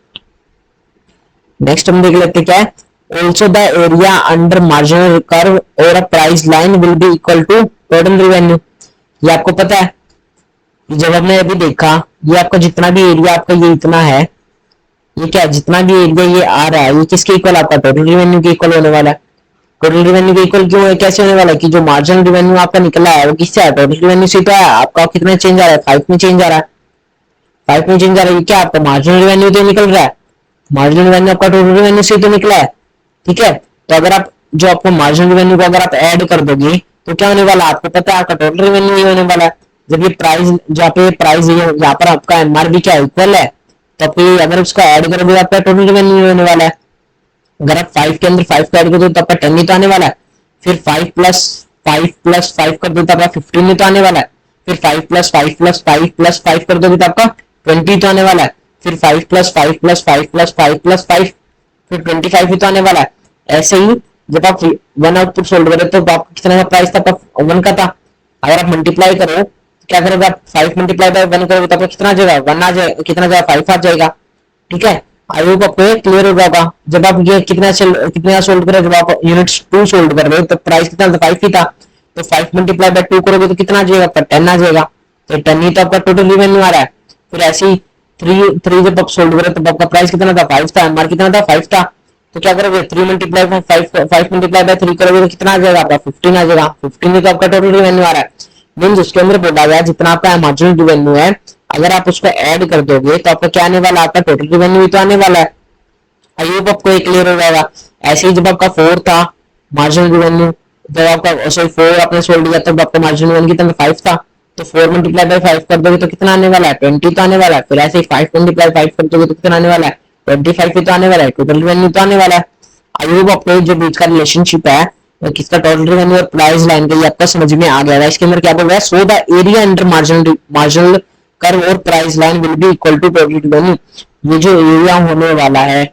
नेक्स्ट हम देख लेते क्या है, also the area under marginal curve or a price line will be equal to total revenue। ये आपको पता है, जब हमने अभी देखा ये आपका जितना भी एरिया आपका ये इतना है, ये क्या जितना भी एरिया ये आ रहा है ये किसके इक्वल, आपका टोटल रिवेन्यू के इक्वल होने वाला है। टोटल रिवेन्यू के इक्वल क्यों है, कैसे होने वाला है कि जो मार्जिनल रिवेन्यू आपका निकला है वो किससे है, टोटल रिवेन्यू से तो है। आपका कितना चेंज आ रहा है, 5 में चेंज आ रहा है, 5 में चेंज आ रहा है। क्या आपका मार्जिनल रिवेन्यू तो निकल रहा है, मार्जिनल रिवेन्यू आपका टोटल रिवेन्यू से तो निकला है, ठीक है। तो अगर आप जो आपको मार्जिनल रिवेन्यू को अगर आप ऐड कर दोगे तो क्या होने वाला, आपको पता है आपका टोटल रिवेन्यू ही होने वाला है। जब ये प्राइस जहाँ पे प्राइस यहाँ पर आपका एमआरपी क्या इक्वल है तो आपको अगर उसका ऐड करोगे आपका टोटल रिवेन्यू होने वाला है। अगर आप 5 के अंदर 5 को ऐड कर दो तो आपका 10 ही तो आने वाला है। फिर 5 प्लस 5 कर दो तो आपका 15 ही तो आने वाला है। फिर 5 प्लस 5 प्लस 5 प्लस 5 कर दोगे तो आपका 20 तो आने वाला है। फिर 5 प्लस 5 प्लस 5 प्लस 5 प्लस 5 फिर 25 ही तो आने वाला है। ऐसे ही जब आप 1 आउटपुट सोल्व करें तो आपको कितना का प्राइस था, 1 का था। अगर आप मल्टीप्लाई करो तो क्या करोगे, आप 5 मल्टीप्लाई बाय 1 करोगे तो आपको कितना आ जाएगा, 1 आ जाएगा, कितना जाएगा 5 आ जाएगा, ठीक है। आई होप आपको क्लियर हो जाएगा। जब आप ये कितना सोल्व करें, जब आप यूनिट्स 2 सोल्व कर रहे हो तो प्राइस कितना था, 5 ही था। तो 5 मल्टीप्लाई बाय 2 करोगे तो कितना आ जाएगा, 10 आ जाएगा। तो 10 ही तो आपका टोटल रिवेन्यू आ रहा है। फिर ऐसे ही 3 जब आप सोल्व करें तो आपका प्राइस कितना था, 5 था, एमआर कितना था, 5 था। तो क्या करोगे, 3 मल्टीप्लाई बाय 5 मल्टीप्लाई बाय 3 करोगे तो कितना आ जाएगा आपका, 15 आ जाएगा। 15 तो आपका टोटल रिवेन्यू आ रहा है। मींस उसके अंदर बोला गया जितना आपका मार्जिनल रिवेन्यू है अगर आप उसको ऐड कर दोगे तो आपका क्या आने वाला, आपका टोटल रिवेन्यू ही तो आने वाला है। आई होप आपको एक क्लियर हो जाएगा। ऐसे ही जब आपका 4 था मार्जिनल रिवेन्यू, जब आपका सॉरी 4 आपने सोल्व किया तब आपका मार्जिनल रिवेन्यू कितना 5 था। तो 4 मल्टीप्लाई बाय 5 कर दोगे तो कितना आने वाला है, 20 तो आने वाला है। फिर ऐसे ही 5 मल्टीप्लाई 5 कर दोगे तो कितना आने वाला है, 25 तो आने वाला है, टोटल रिवेन्यू तो आने वाला है। आई होप आपको जो बीच का रिलेशनशिप है किसका, टोटल रिवेन्यू और प्राइस लाइन का, ये आपका समझ में आ गया है। इसके अंदर क्या बोल रहा है, so the area under marginal curve और price line will be equal to total revenue. ये जो एरिया होने वाला है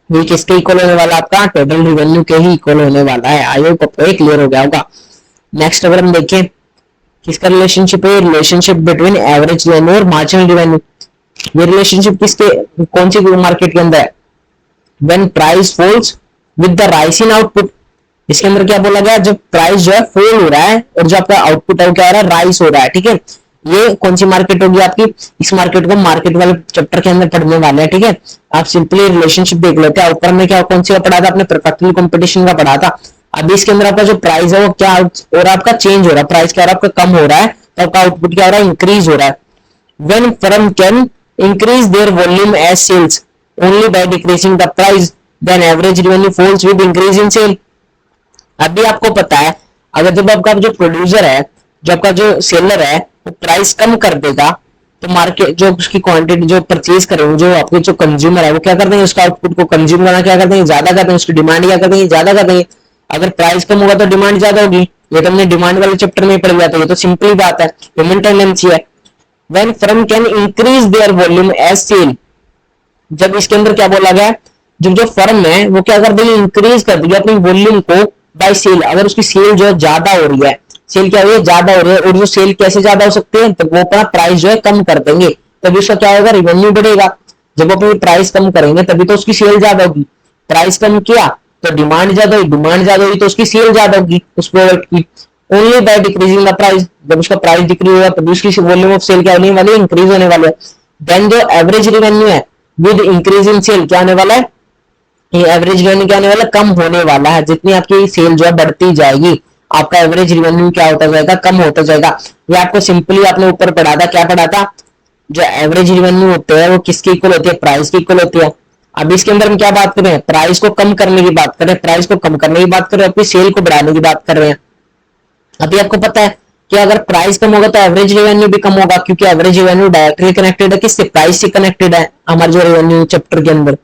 ये किसके इक्वल होने वाला, आपका टोटल रिवेन्यू के ही इक्वल होने वाला है। आई होप आपको क्लियर हो गया होगा। नेक्स्ट अगर हम देखें किसका रिलेशनशिप है, रिलेशनशिप बिटवीन एवरेज रेवेन्यू और मार्जिनल रेवेन्यू। ये रिलेशनशिप किसके, कौन सी मार्केट के अंदर है, when price falls with the rise in output. इसके अंदर क्या बोला गया, जब प्राइस जो है फॉल हो रहा है और जो आपका आउटपुट है वो क्या हो रहा है, राइज हो रहा है, ठीक है। ये कौन सी मार्केट होगी आपकी, इस मार्केट को मार्केट वाले चैप्टर के अंदर पढ़ने वाले हैं, ठीक है। आप सिंपली रिलेशनशिप देख लेते हैं। ऊपर में क्या कौन सी का पढ़ा था आपने, परफेक्टली कंपटीशन का पढ़ा था। अभी इसके अंदर आपका जो प्राइस है वो क्या और आपका चेंज हो रहा है, प्राइस क्या हो रहा है आपका कम हो रहा है तो आपका आउटपुट क्या हो रहा है, इंक्रीज हो रहा है। When firm can increase their volume as sales only by decreasing the price then average revenue falls with increase in sale. अभी आपको पता है अगर जब आपका जो प्रोड्यूसर है, जो आपका जो सेलर है वो प्राइस कम कर देगा तो मार्केट जो उसकी क्वांटिटी जो परचेज करेंगे, जो आपके जो कंज्यूमर है वो क्या कर देंगे, उसका आउटपुट को कंज्यूम करना क्या कर देंगे, ज्यादा कर देंगे, उसकी डिमांड क्या कर देंगे, ज्यादा कर देंगे। अगर प्राइस कम होगा तो डिमांड ज्यादा होगी, ये तो हमने डिमांड वाले चैप्टर में पढ़ गया था, ये तो सिंपली बात है, ह्यूमन टेंडेंसी है। When firm can increase their volume as sale, जब इसके अंदर क्या बोला गया, जब जो फर्म है वो क्या कर देगी, इंक्रीज कर देगी अपनी वॉल्यूम को बाय सेल, अगर उसकी सेल जो है ज्यादा हो रही है, सेल क्या हो रही है, ज्यादा हो रही है, और जो सेल कैसे ज्यादा हो सकती है, तो वो अपना प्राइस जो है कम कर देंगे, तभी उसका क्या होगा, रेवेन्यू बढ़ेगा। जब वो अपनी प्राइस कम करेंगे तभी तो उसकी सेल ज्यादा होगी, प्राइस कम किया तो डिमांड ज्यादा हुई, डिमांड ज्यादा हुई तो उसकी सेल ज्यादा होगी उस प्रोडक्ट की। Only by decreasing the price, जब उसका प्राइस डिक्रीज होगा तभी उसकी वॉल्यूम ऑफ सेल क्या होने वाली है, इंक्रीज होने वाली है। देन जो एवरेज रेवेन्यू है विद इंक्रीज इन सेल क्या होने वाला है, ये एवरेज रेवेन्यू क्या होने वाला है, कम होने वाला है। जितनी आपकी सेल जो है बढ़ती जाएगी, आपका एवरेज रेवेन्यू क्या होता जाएगा, कम होता जाएगा। ये आपको सिंपली आपने ऊपर पढ़ा था, क्या पढ़ा था, जो एवरेज रेवेन्यू होते हैं वो किसके इक्वल होती है, प्राइस के इक्वल होती है। अब इसके अंदर हम क्या बात कर रहे हैं, प्राइस को कम करने की बात कर रहे हैं, प्राइस को कम करने की बात कर रहे हैं, अपनी सेल को बढ़ाने की बात कर रहे हैं। अभी आपको पता है कि अगर प्राइस कम होगा तो एवरेज रेवेन्यू भी कम होगा, क्योंकि एवरेज रेवेन्यू डायरेक्टली कनेक्टेड है किससे, प्राइस से कनेक्टेड है हमारे जो रेवेन्यू चैप्टर के अंदर।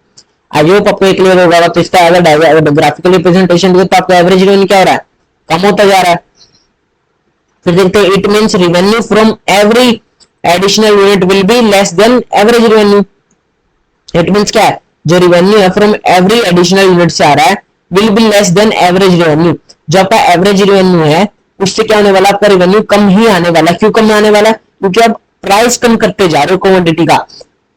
आई होप आपको क्लियर होगा। तो इसका अगर ग्राफिकल रिप्रेजेंटेशन देखो तो आपका एवरेज रेवेन्यू क्या हो रहा है, कम होता जा रहा है। फिर देखते हैं, it means revenue from every additional unit will be less than average revenue. It means क्या है, जो रेवेन्यू है फ्रॉम एवरी एडिशनल यूनिट से आ रहा है will be less than average revenue. जो आपका एवरेज रेवेन्यू है उससे क्या होने वाला, आपका रेवेन्यू कम ही आने वाला। क्यों कम आने वाला, क्योंकि आप प्राइस कम करते जा रहे हो कमोडिटी का।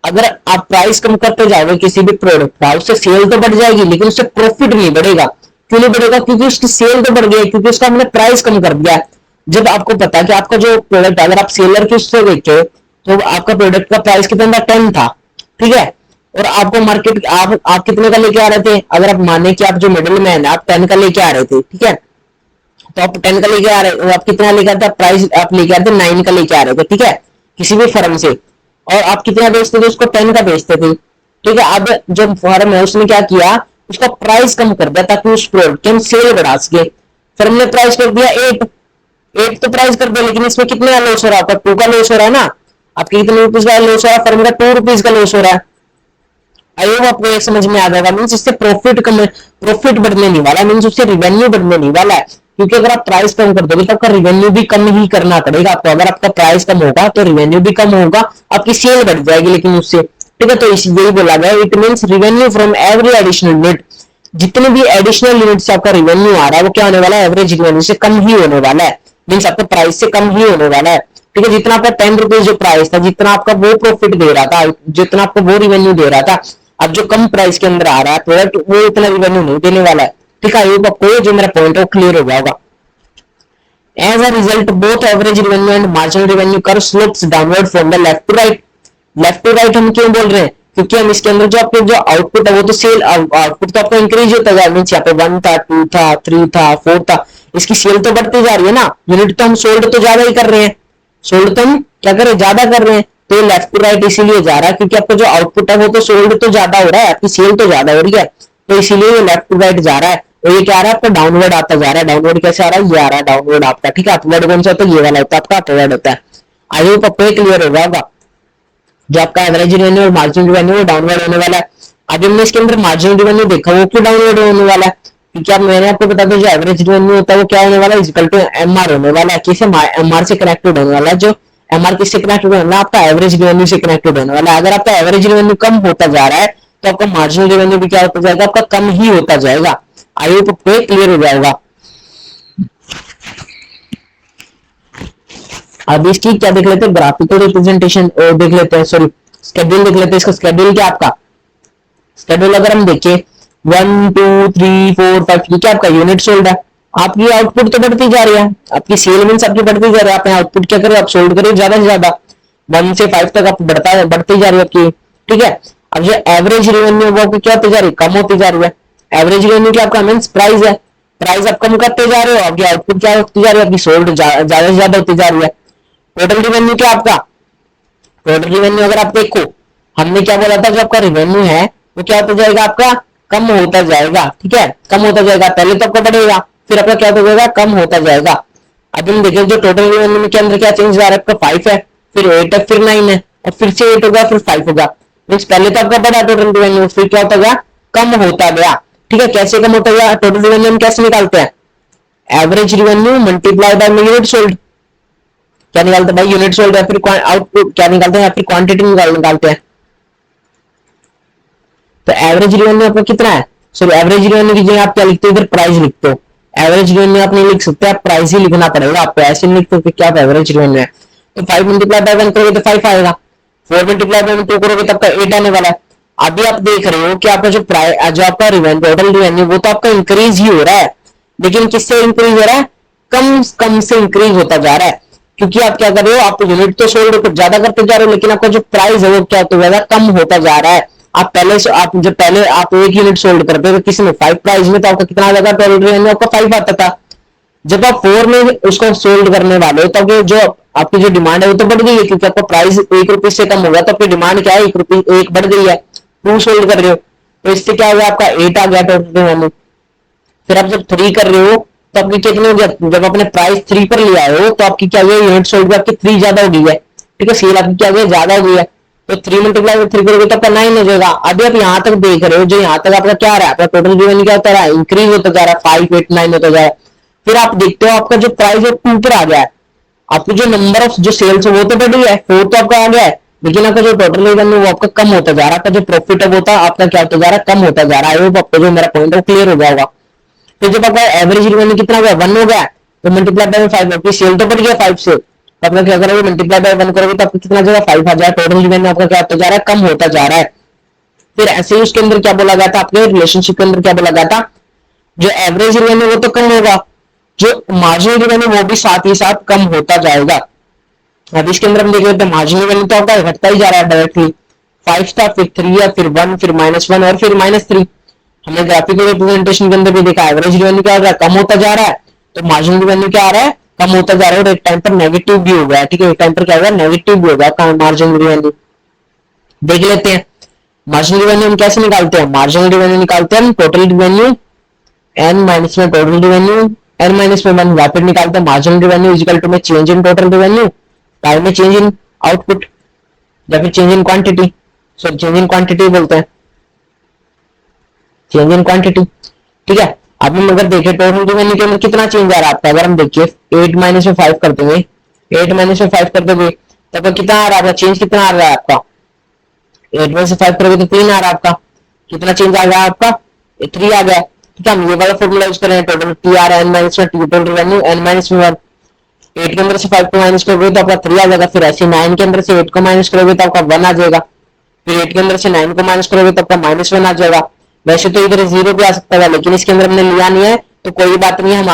अगर आप प्राइस कम करते जाओगे किसी भी प्रोडक्ट का, उससे सेल तो बढ़ जाएगी लेकिन उससे प्रॉफिट नहीं बढ़ेगा। क्यों नहीं बढ़ेगा, क्योंकि उसकी सेल तो बढ़ गई, क्योंकि उसका हमने प्राइस कम कर दिया। जब आपको पता है कि आपका जो प्रोडक्ट, अगर आप सेलर के उससे देखे तो आपका प्रोडक्ट का प्राइस कितना था, 10 था, ठीक है, और आपको मार्केट आप कितने का लेके आ रहे थे, अगर आप माने कि आप जो मिडिल मैन है आप 10 का लेके आ रहे थे, ठीक है, तो आप 10 का लेके आ रहे, आप कितना लेके आते, प्राइस आप लेके आते 9 का लेके आ रहे थे, ठीक है, किसी भी फर्म से, और आप कितना बेचते थे, उसको 10 का बेचते थे, ठीक है। अब जो फर्म है उसने क्या किया, उसका प्राइस कम कर दिया ताकि उस प्रोडक्ट की हम सेल बढ़ा सके। फर्म ने प्राइस कर दिया 8, 8 तो प्राइस कर दिया, लेकिन इसमें कितने का लॉस हो रहा है, आपका 2 का लॉस हो रहा है ना, आपके कितने रुपीज का लॉस हो रहा है, फर्म का 2 रुपीज का लॉस हो रहा है। आई होप आपको एक समझ में आ जाएगा। मीन्स इससे प्रॉफिट बढ़ने नहीं वाला, मीन्स उससे रिवेन्यू बढ़ने नहीं वाला है, क्योंकि अगर आप प्राइस कम कर दोगे तो आपका रिवेन्यू भी कम ही करना पड़ेगा आपको। अगर आपका प्राइस कम होगा तो रिवेन्यू भी कम होगा, आपकी सेल बढ़ जाएगी लेकिन उससे, ठीक है। तो यही बोला गया, it means revenue from every additional unit, जितने भी एडिशनल यूनिट से आपका रिवेन्यू आ रहा है वो क्या होने वाला है, एवरेज रिवेन्यू से कम ही होने वाला है। मीन्स आपका प्राइस से कम ही होने वाला है, ठीक है। जितना आपका 10 रुपीज जो प्राइस था, जितना आपका वो प्रॉफिट दे रहा था, जितना आपको वो रिवेन्यू दे रहा था, अब जो कम प्राइस के अंदर आ रहा है प्रोडक्ट, वो इतना रिवेन्यू नहीं देने वाला है, ठीक है। आपको जो मेरा पॉइंट है वो क्लियर हो गया होगा। As a result, both average revenue and marginal revenue curve slopes downward from the left to right. Left to right हम क्यों बोल रहे हैं, क्योंकि हम इसके अंदर जो आपके जो आउटपुट है वो तो सेल आउटपुट तो आपका इंक्रीज होता जा रहा है। यहाँ पे 1 था, 2 था, 3 था, 4 था, इसकी सेल तो बढ़ती जा रही है ना, यूनिट तो हम सोल्ड तो ज्यादा ही कर रहे हैं, सोल्ड तो हम क्या कर रहे हैं, ज्यादा कर रहे हैं। तो ये लेफ्ट टू राइट इसीलिए जा रहा है क्योंकि आपका जो आउटपुट है वो तो सोल्ड तो ज्यादा हो रहा है, आपकी सेल तो ज्यादा हो रही है, तो इसीलिए ये लेफ्ट टू राइट जा रहा है। और ये क्या आ रहा है, आपका डाउनवर्ड आता जा रहा है। डाउनवर्ड कैसे आ रहा है, ये आ रहा है डाउनवर्ड आपका, ठीक है। अपवर्ड कौन सा होता है, ये वाला होता है आपका, अपवर्ड होता है। आई होप आपको क्लियर होगा। जो आपका एवरेज रेवेन्यू और मार्जिन रेवेन्यू डाउनवर्ड होने वाला है। अभी हमने इसके अंदर मार्जिन रेवेन्यू देखा, वो क्यों डाउनवर्ड होने वाला है, क्योंकि अब मैंने आपको बता दिया जो एवरेज रेवेन्यू होता है वो क्या होने वाला है, इक्वल टू एमआर होने वाला है। किसे, एमआर से कनेक्टेड होने वाला है। जो एमआर किससे कनेक्टेड होने वाला है, आपका एवरेज रेवेन्यू से कनेक्टेड होने वाला है। अगर आपका एवरेज रेवेन्यू कम होता जा रहा है तो आपका मार्जिनल रेवेन्यू भी क्या होता जाएगा, आपका कम ही होता जाएगा। आई होप आपको क्लियर हो जाएगा। अब इसकी क्या देख लेते हैं, ग्राफिकल रिप्रेजेंटेशन देख लेते हैं, सॉरी स्केड्यूल देख लेते हैं। इसका स्केड्यूल क्या आपका, स्केड्यूल अगर हम देखें 1 2 3 4 5, ये क्या आपका यूनिट सोल्ड है। आपकी आउटपुट तो बढ़ती जा रही है, आपकी सेल मीन्स आपकी बढ़ती जा रही है, आपने आउटपुट क्या करे, आप सोल्ड करिए ज्यादा से ज्यादा, 1 से 5 तक आप बढ़ती जा रही है आपकी, ठीक है। अब जो एवरेज रेवेन्यू वो आपकी क्या होती जा रही है, कम होती जा रही है। एवरेज रेवेन्यू क्या आपका मीन्स प्राइस है, प्राइस आप कम करते जा रहे हो, आपकी आउटपुट क्या होती जा रही है, आपकी सोल्ड ज्यादा से ज्यादा होती जा रही है। टोटल रिवेन्यू क्या आपका, टोटल रिवेन्यू अगर आप देखो, हमने क्या बोला था, जो आपका रिवेन्यू है वो क्या होता जाएगा, आपका कम होता जाएगा, ठीक है, कम होता जाएगा। पहले तो आपका बढ़ेगा, फिर आपका क्या होता जाएगा, कम होता जाएगा। अब हम देखें जो टोटल रिवेन्यू के अंदर क्या चेंज आ रहा है, आपका 5 है, फिर 8 है, फिर 9 है, और फिर से 8 होगा, फिर 5 होगा। मीन्स पहले तो आपका बढ़ा टोटल रेवेन्यू, फिर क्या होता गया, कम होता गया। ठीक है, कैसे कम होता गया, टोटल रेवेन्यू हम कैसे निकालते हैं, average revenue multiply by unit sold. क्या निकालते हैं भाई, यूनिट सोल्ड या फिर आउटपुट क्या निकालते हैं, या फिर क्वांटिटी निकालते हैं। तो एवरेज रेवेन्यू आपका कितना है, सॉरी एवरेज रेवेन्यू की जगह आप क्या लिखते हो, इधर प्राइस लिखते हो। एवरेज रेवेन्यू आप नहीं लिख सकते, आप प्राइस ही लिखना पड़ेगा आपको, ऐसे नहीं लिखते क्या आप एवरेज रेवेन्यू है। तो 5 मल्टीप्लाई बाय 1 करोगे तो 5 आएगा, 4 मल्टीप्लाई बाय 2 करोगे तब का 8 आने वाला है। अभी आप देख रहे हो कि आपका जो प्राइस, जो आपका रेवेन्यू, टोटल रेवेन्यू वो तो आपका इंक्रीज ही हो रहा है, लेकिन किससे इंक्रीज हो रहा है, कम कम से इंक्रीज होता जा रहा है। क्योंकि आप क्या कर रहे हो, आप यूनिट तो सोल्ड कुछ ज्यादा करते जा रहे हो, लेकिन आपका जो प्राइस है वो क्या होता जा रहा है, कम होता जा रहा है। आप पहले से आप जब पहले आप 1 यूनिट सोल्ड करते थे किसी में 5 प्राइस में, तो आपका कितना आ जाता, टोटल रेवेन्यू आपका 5 आता था। जब आप 4 में उसको सोल्ड करने वाले हो तो जो आपकी जो डिमांड है वो तो बढ़ गई है, क्योंकि आपका प्राइस 1 रुपए से कम होगा तो आपकी डिमांड क्या है, 1 रुपए 1 बढ़ गई है, 2 सोल्ड कर रहे हो, तो इससे क्या होगा, आपका 8 आ गया टोटल रेवेन्यू। फिर आप जब 3 कर रहे हो तो आपकी कितनी हो गया, जब अपने प्राइस 3 पर ले आए हो तो आपकी क्या हुई, यूनिट सोल्ड भी आपकी 3 ज्यादा हो गई है। ठीक है, सेल आपकी क्या हुई, ज्यादा हो गई है। तो 3 मल्टीप्लाई बाय 3 करोगे तो आपका 9 हो जाएगा। अभी आप यहाँ तक देख रहे हो, जो यहाँ तक आपका क्या आ रहा है, आपका टोटल रेवेन्यू क्या होता रहा है, इंक्रीज होता जा रहा है, 5 8 9 होता जा रहा है। फिर आप देखते हो आपका जो प्राइस है 2 पर आ गया है, आपकी जो नंबर ऑफ जो सेल्स है वो तो बढ़ गई है, 4 तो आपका आ गया है, लेकिन आपका जो टोटल रेवेन्यू वो आपका कम होता जा रहा है, आपका जो प्रॉफिट है वो था आपका क्या होता जा रहा है, कम होता जा रहा है। आपको जो मेरा पॉइंट है वो क्लियर हो जाएगा। तो जब आपका एवरेज रेवेन्यू कितना हो गया, 1 हो गया, तो मल्टीप्लाई बाय 5, आपकी सेल तो बढ़ गया 5 से, तो आपका क्या करोगे, मल्टीप्लाई बाय 1 करोगे तो आपको कितना जाएगा, 5 आ जाएगा। टोटल रेवेन्यू आपका क्या होता जा रहा है, कम होता जा रहा है। फिर ऐसे ही उसके अंदर क्या बोला गया था, आपके रिलेशनशिप के अंदर क्या बोला गया था, जो एवरेज रेवेन्यू वो तो कम होगा, जो मार्जिनल रेवेन्यू वो भी साथ ही साथ कम होता जाएगा। अब इसके अंदर हम देख लेते हैं, मार्जिनल रेवेन्यू तो आपका घटता ही जा रहा है डायरेक्टली, 5 था, फिर 3 है, फिर 1, फिर -1 और फिर -3। हमने ग्राफिकल रिप्रेजेंटेशन के अंदर भी देखा, एवरेज रेवेन्यू क्या हो रहा है, कम होता जा रहा है, तो मार्जिनल रेवेन्यू क्या आ रहा है, कम होता जा रहा है, और एक टाइम पर नेगेटिव भी हो गया। ठीक है, एक टाइम पर क्या होगा, नेगेटिव भी होगा मार्जिनल रेवेन्यू। देख लेते हैं मार्जिनल रेवेन्यू हम कैसे निकालते हैं। मार्जिनल रेवेन्यू निकालते हैं हम टोटल रेवेन्यू n माइनस में टोटल रेवेन्यू n माइनस में 1 रैपिड निकालते हैं। Marginal revenue is equal to में change in total revenue by में चेंज इन आउटपुट, या फिर change in quantity, so change in quantity बोलते हैं, चेंज इन क्वांटिटी। ठीक है, अब हम अगर देखें टोटल रेवेन्यू के अंदर कितना चेंज आ रहा है आपका, अगर हम देखिए 8 माइनस में 5 कर देंगे, 8 माइनस में 5 कर दोगे तब कितना आ रहा है, चेंज कितना आ रहा है आपका, 8 में से 5 करोगे तो 3 आ रहा है आपका, कितना चेंज आ गया आपका, 3 आ गया। ठीक है, हम ये वाला फॉर्मूला यूज करें, total T R N minus में टोटल रेवेन्यू एन माइनस में 1, 8 के अंदर से 5 को माइनस करोगे तो आपका 3 आ जाएगा। फिर ऐसे 9 के अंदर से 8 को माइनस करोगे तो आपका 1 आ जाएगा। फिर 8 के अंदर से 9 को माइनस करोगे तो आपका -1 आ जाएगा। वैसे तो इधर 0 भी आ सकता है, लेकिन इसके अंदर हमने लिया नहीं है तो कोई बात नहीं है, हम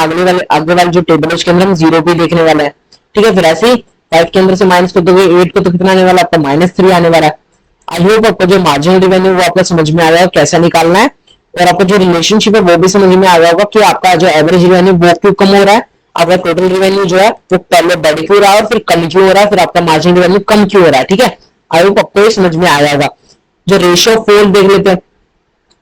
आगे वाले जो टेबल है उसके अंदर हम 0 भी देखने वाले हैं। ठीक है, फिर ऐसे ही 5 के अंदर से माइनस कर दोगे 8 को तो कितना आने वाला आपका -3 आने वाला है। आई होप आपको जो मार्जिनल रेवेन्यू वो आपको समझ में आ रहा है कैसा निकालना है, और आपको जो रिलेशनशिप है वो भी समझ में आ गया होगा कि आपका जो एवरेज रेवेन्यू वो क्यों कम हो रहा है, आपका टोटल रेवेन्यू जो है वो पहले बढ़ क्यों रहा है और फिर कम क्यों हो रहा है, फिर आपका मार्जिनल रेवेन्यू कम क्यों हो रहा है। ठीक है, आई होप आपको ये समझ में आ जाएगा। जो रेशियो फोल देख लेते हैं,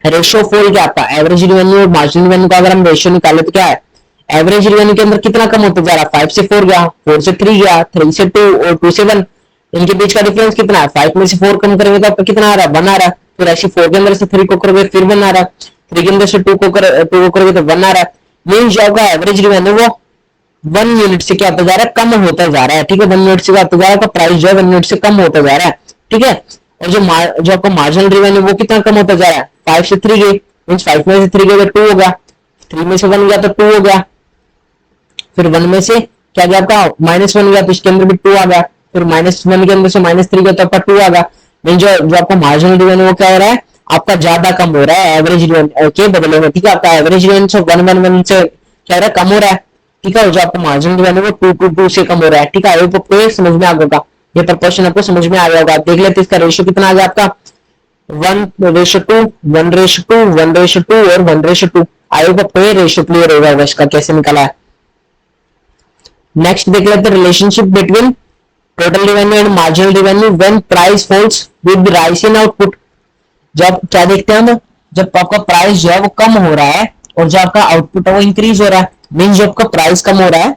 रेशियो फोल क्या आपका एवरेज रेवेन्यू और मार्जिनल रेवेन्यू का अगर हम रेशियो निकाले तो क्या है, एवरेज रेवेन्यू के अंदर कितना कम होता जा रहा है, 5 से 4 गया, 4 से 3 गया, 3 से 2 और 2 से 1, इनके बीच का डिफरेंस कितना है, 5 में से 4 कम करेंगे तो आपका कितना आ रहा है, 1 आ रहा है। फिर ऐसे 4 के अंदर से 3 को करोगे फिर 1 आ रहा है, 3 के अंदर से 2 को करोगे तो 1 आ रहा है। मीन जो आपका एवरेज रेवेन्यू वो 1 यूनिट से क्या होता जा रहा है, कम होता जा रहा है। ठीक है, 1 यूनिट से क्या होता जा रहा है, प्राइस जो है 1 यूनिट से कम होता जा रहा है। ठीक है, और जो आपका मार्जिनल रेवेन्यू वो कितना कम होता जा रहा है, 5 से 3 गए, मीन 5 में से 3 गए तो 2 हो गया, 3 में से 1 गया तो 2 हो गया, फिर 1 में से क्या गया आपका -1 गया तो इसके अंदर भी 2 आ गया, फिर -1 के अंदर से -3 गया तो आपका 2 आ गया। मीन जो आपका मार्जिनल रेवेन्यू वो क्या हो रहा है, आपका ज्यादा कम हो रहा है एवरेज रेवेन्यू के बदले में। ठीक है, आपका एवरेज रेवेन्यू से 1 से क्या हो रहा है, कम हो रहा है। ठीक है, जो आपका मार्जिनल रेवेन्यू वो 2 से कम हो रहा है। ठीक है, आई होप आपको ये समझ में आ गया, ये प्रपोर्शन आपको समझ में आ गया होगा। देख लेते इसका रेशियो कितना आ गया आपका, 1:2, 1:2, 1:2 और 1:2। आई होप आपको ये रेशियो क्लियर होगा इसका कैसे निकाला है। नेक्स्ट देख लेते हैं relationship between total revenue and marginal revenue when price falls with rise in output. जब क्या देखते हैं हम, जब आपका प्राइस जो है वो कम हो रहा है और जो आपका आउटपुट है वो इंक्रीज हो रहा है। मीन जो आपका प्राइस कम हो रहा है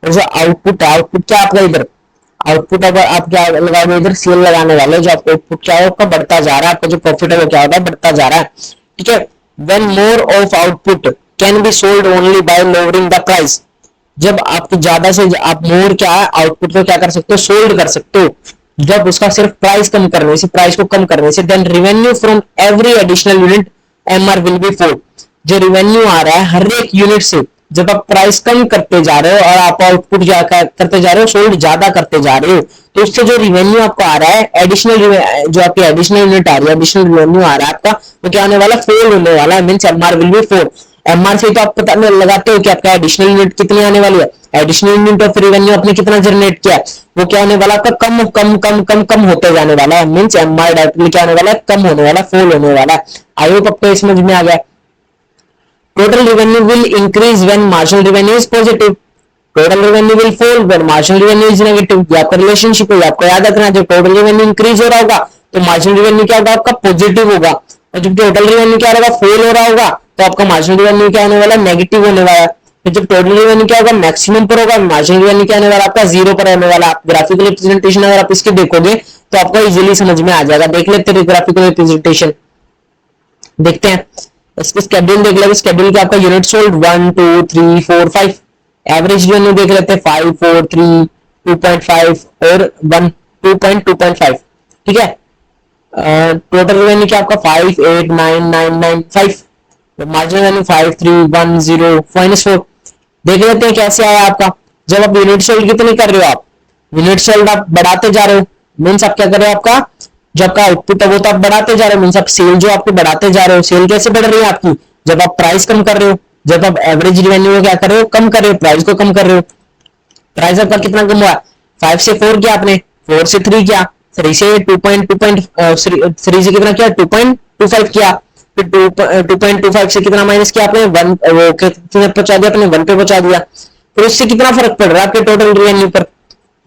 और जो आउटपुट है, आउटपुट क्या आपका इधर आउटपुट अगर आप क्या लगाओगे इधर सेल लगाने वाले जो आपको आउटपुट क्या है आपका बढ़ता जा रहा है, आपका जो प्रॉफिट है वो क्या होगा बढ़ता जा रहा है। ठीक है, when more of output can be sold only by lowering the price, जब आपकी ज्यादा से आप मोर क्या है आउटपुट को क्या कर सकते हो सोल्ड कर सकते हो, जब उसका सिर्फ प्राइस कम करने से, प्राइस को कम करने से, then revenue from every additional unit MR will be four, जो रिवेन्यू आ रहा है हर एक यूनिट से, जब आप प्राइस कम करते जा रहे हो और आप आउटपुट करते जा रहे हो, सोल्ड ज्यादा करते जा रहे हो, तो उससे जो रिवेन्यू आपको आ रहा है एडिशनल, जो आपकी एडिशनल यूनिट आ रही है, एडिशनल रिवेन्यू आ रहा है आपका, वो क्या होने वाला फोर होने वाला है, means MR will be four. MR से तो आप पता लगाते हो कि आपका एडिशनल यूनिट कितनी आने वाली है, एडिशनल यूनिट ऑफ रेवेन्यू आपने कितना जनरेट किया, वो क्या होने वाला आपका कम कम कम कम कम होते जाने वाला है, मींस एमआर डायरेक्टली क्या होने वाला है कम होने वाला, फॉल होने वाला है। आई होप आपको समझ में आ गया। Total revenue will increase when marginal revenue is positive, total revenue will fall when marginal revenue is negative. ये आपका रिलेशनशिप है, आपको याद रखना है, जब टोटल रेवेन्यू इंक्रीज हो रहा होगा तो मार्जिनल रेवेन्यू क्या होगा आपका पॉजिटिव होगा, और जब टोटल रेवेन्यू क्या होगा फॉल हो रहा होगा तो आपका मार्जिनल रेवेन्यू क्या होने वाला नेगेटिव होने वाला है। तो जब टोटल रेवेन्यू क्या होगा मैक्सिमम पर होगा, मार्जिनल रेवेन्यू क्या होने वाला आपका जीरो पर होने वाला। आप ग्राफिकल रिप्रेजेंटेशन अगर आप इसकी देखोगे तो आपको इजीली समझ में आ जाएगा। देख लेते हैं ग्राफिकल रिप्रेजेंटेशन, देखते हैं इसके स्केड्यूल देख लेते, स्केड्यूल का आपका यूनिट सोल्ड 1 2 3 4 5, एवरेज रेवेन्यू देख लेते हैं 5 4 3 2.5 और 1 2.5। ठीक है, टोटल रेवेन्यू क्या आपका 5 8 9 9 9 5, मार्जिनल रेवेन्यू 5 3 1 0 -4। देख लेते हैं कैसे आया आपका। जब आप यूनिट सोल्ड कितनी कर रहे हो, आप यूनिट सोल्ड आप बढ़ाते जा रहे हो, मीन्स आप क्या कर रहे हो, आपका जो आपका आउटपुट है वो तो आप बढ़ाते जा रहे हो, मीन्स आप सेल जो आपको बढ़ाते जा रहे हो। सेल कैसे बढ़ रही है आपकी, जब आप प्राइस कम कर रहे हो, जब आप एवरेज रिवेन्यू को क्या कर रहे हो कम कर रहे हो, प्राइस को कम कर रहे हो। प्राइस आपका कितना कम हुआ, 5 से 4 किया आपने, 4 से 3 किया, 3 से 3 से कितना किया 2.25 किया, फिर 2.25 से कितना माइनस किया आपने 1 वो कितने पहुंचा दिया आपने 1 पे पहुंचा दिया। फिर उससे कितना फर्क पड़ रहा है आपके टोटल रिवेन्यू पर,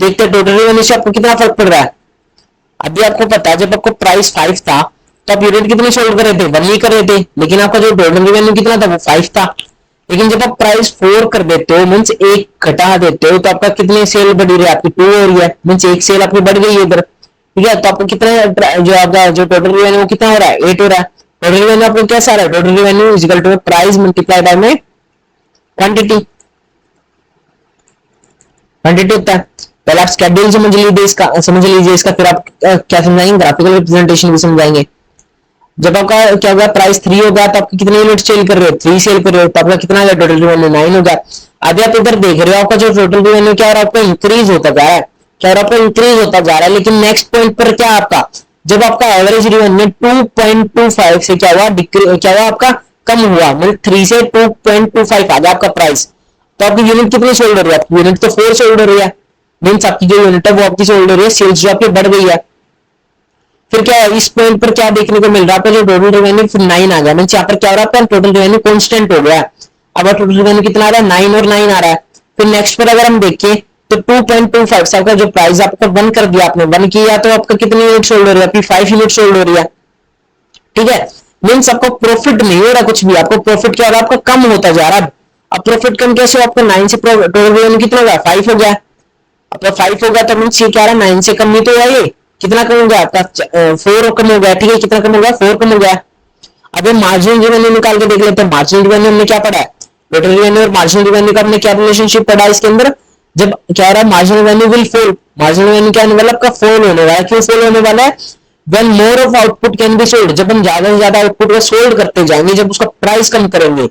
देखते हैं टोटल रिवेन्यू से आपको कितना फर्क पड़ रहा है। अभी आपको पता है जब आपको प्राइस 5 था तो आप यूनिट कितने सोल्ड कर रहे थे 1 ही कर रहे थे, लेकिन आपका जो टोटल रिवेन्यू कितना था वो 5 था। लेकिन जब आप प्राइस 4 कर देते हो, मींस एक घटा देते हो, तो आपका कितने सेल बढ़ी रही है आपकी 2 हो रही है, मींस एक सेल आपकी बढ़ गई है इधर। ठीक है, तो आपको कितना जो आपका जो टोटल रिवेन्यू वो कितना हो रहा है 8 हो रहा है। टोटल रिवेन्यू आपको कैसा आ रहा है, total revenue is equal to price multiply by में क्वांटिटी, क्वांटिटी होता है। पहले आप स्केड्यूल समझ लीजिए इसका, फिर आप क्या समझाएंगे ग्राफिकल रिप्रेजेंटेशन भी समझाएंगे। जब आपका क्या होगा प्राइस 3 होगा तो आपकी कितने यूनिट सेल कर रहे हो 3 सेल कर रहे हो, तो आपका कितना होगा टोटल रिवेन्यू 9 होगा। अभी आप इधर देख रहे हो आपका जो टोटल रिवेन्यू क्या हो रहा है आपका इंक्रीज होता जा रहा है, क्या हो रहा है आपका इंक्रीज होता जा रहा है। लेकिन नेक्स्ट पॉइंट पर क्या आपका जब आपका एवरेज रिवेन्यू 2.25 से क्या हुआ क्या हुआ आपका कम हुआ, मतलब 3 से 2.25 आ गया आपका प्राइस, तो आपकी यूनिट कितनी सोल्ड हो रही है, आपकी यूनिट तो 4 सोल्ड हो रही है, मीन्स आपकी जो यूनिट है वो आपकी सोल्ड हो रही है, सेल्स जो आपकी बढ़ गई है। फिर क्या है इस पॉइंट पर क्या देखने को मिल रहा है, जो टोटल रेवेन्यू फिर 9 आ गया, मींस यहाँ पर क्या हो रहा है टोटल रेवेन्यू कांस्टेंट हो गया। अब टोटल रेवेन्यू कितना आ रहा है 9 और 9 आ रहा है। फिर नेक्स्ट पर अगर हम देखें तो 2.25 से आपका जो प्राइस आपका 1 कर दिया आपने 1 किया तो आपका कितनी यूनिट सोल्ड हो रही है, आपकी 5 यूनिट सोल्ड हो रही है। ठीक है, मीन्स आपको प्रॉफिट नहीं हो रहा कुछ भी, आपको प्रॉफिट क्या हो रहा है आपका कम होता जा रहा है। अब प्रॉफिट कम कैसे हो, आपका 9 से टोटल रेवेन्यू कितना होगा 5 हो गया, आपका 5 होगा तो मीन्स ये क्या रहा है 9 से कम नहीं तो है, ये कितना कम हो गया आपका 4 कम हो गया। ठीक है, कितना कम हो गया 4 कम हो गया। अब ये मार्जिनल रेवेन्यू निकाल के देख लेते हैं, मार्जिनल रेवेन्यू हमने क्या पढ़ा है, टोटल रेवेन्यू और मार्जिनल रेवेन्यू का हमने क्या रिलेशनशिप पढ़ा है इसके अंदर। जब क्या हो रहा है marginal revenue will fall, marginal revenue क्या होने वाला आपका फॉल होने वाला है। क्यों फॉल होने वाला है, when more of output can be sold, जब हम ज्यादा से ज्यादा आउटपुट को सोल्ड करते जाएंगे, जब उसका प्राइस कम करेंगे।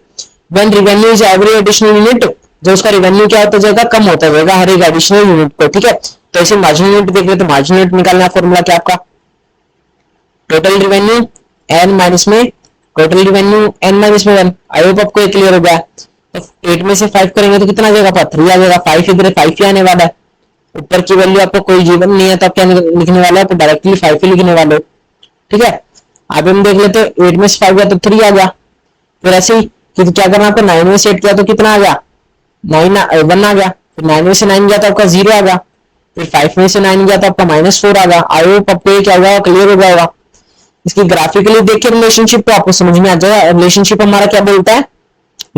When revenue is every additional unit, जो उसका रेवेन्यू क्या होता जाएगा कम होता जाएगा हर एक एडिशनल यूनिट पर। ठीक है, तो ऐसे मार्जिनल यूनिट देख रहे तो मार्जिनल यूनिट निकालना फॉर्मूला क्या आपका टोटल रेवेन्यू n माइनस में टोटल रेवेन्यू n माइनस में 1। आई होप आपको क्लियर हो गया। तो 8 में से 5 करेंगे तो कितना आ जाएगा 3 आ जाएगा, 5 इधर 5 ही आने वाला है, ऊपर की वैल्यू आपको कोई गिवन नहीं है तो आप क्या लिखने वाले हो, तो डायरेक्टली 5 ही लिखने वाले हो। ठीक है, अब हम देख लेते हैं 8 में से 5 गया तो 3 आ गया। फिर ऐसे ही कि क्या करना आपको 9 में से 8 किया तो कितना आ गया 1 आ गया। फिर 9 में से 9 गया तो आपका 0 आ गया। फिर 5 में से 9 गया तो आपका -4 आ गया। आई होप आपको ये क्या होगा क्लियर हो गया होगा। इसकी ग्राफिकली देखिए रिलेशनशिप तो आपको समझ में आ जाएगा। रिलेशनशिप हमारा क्या बोलता है,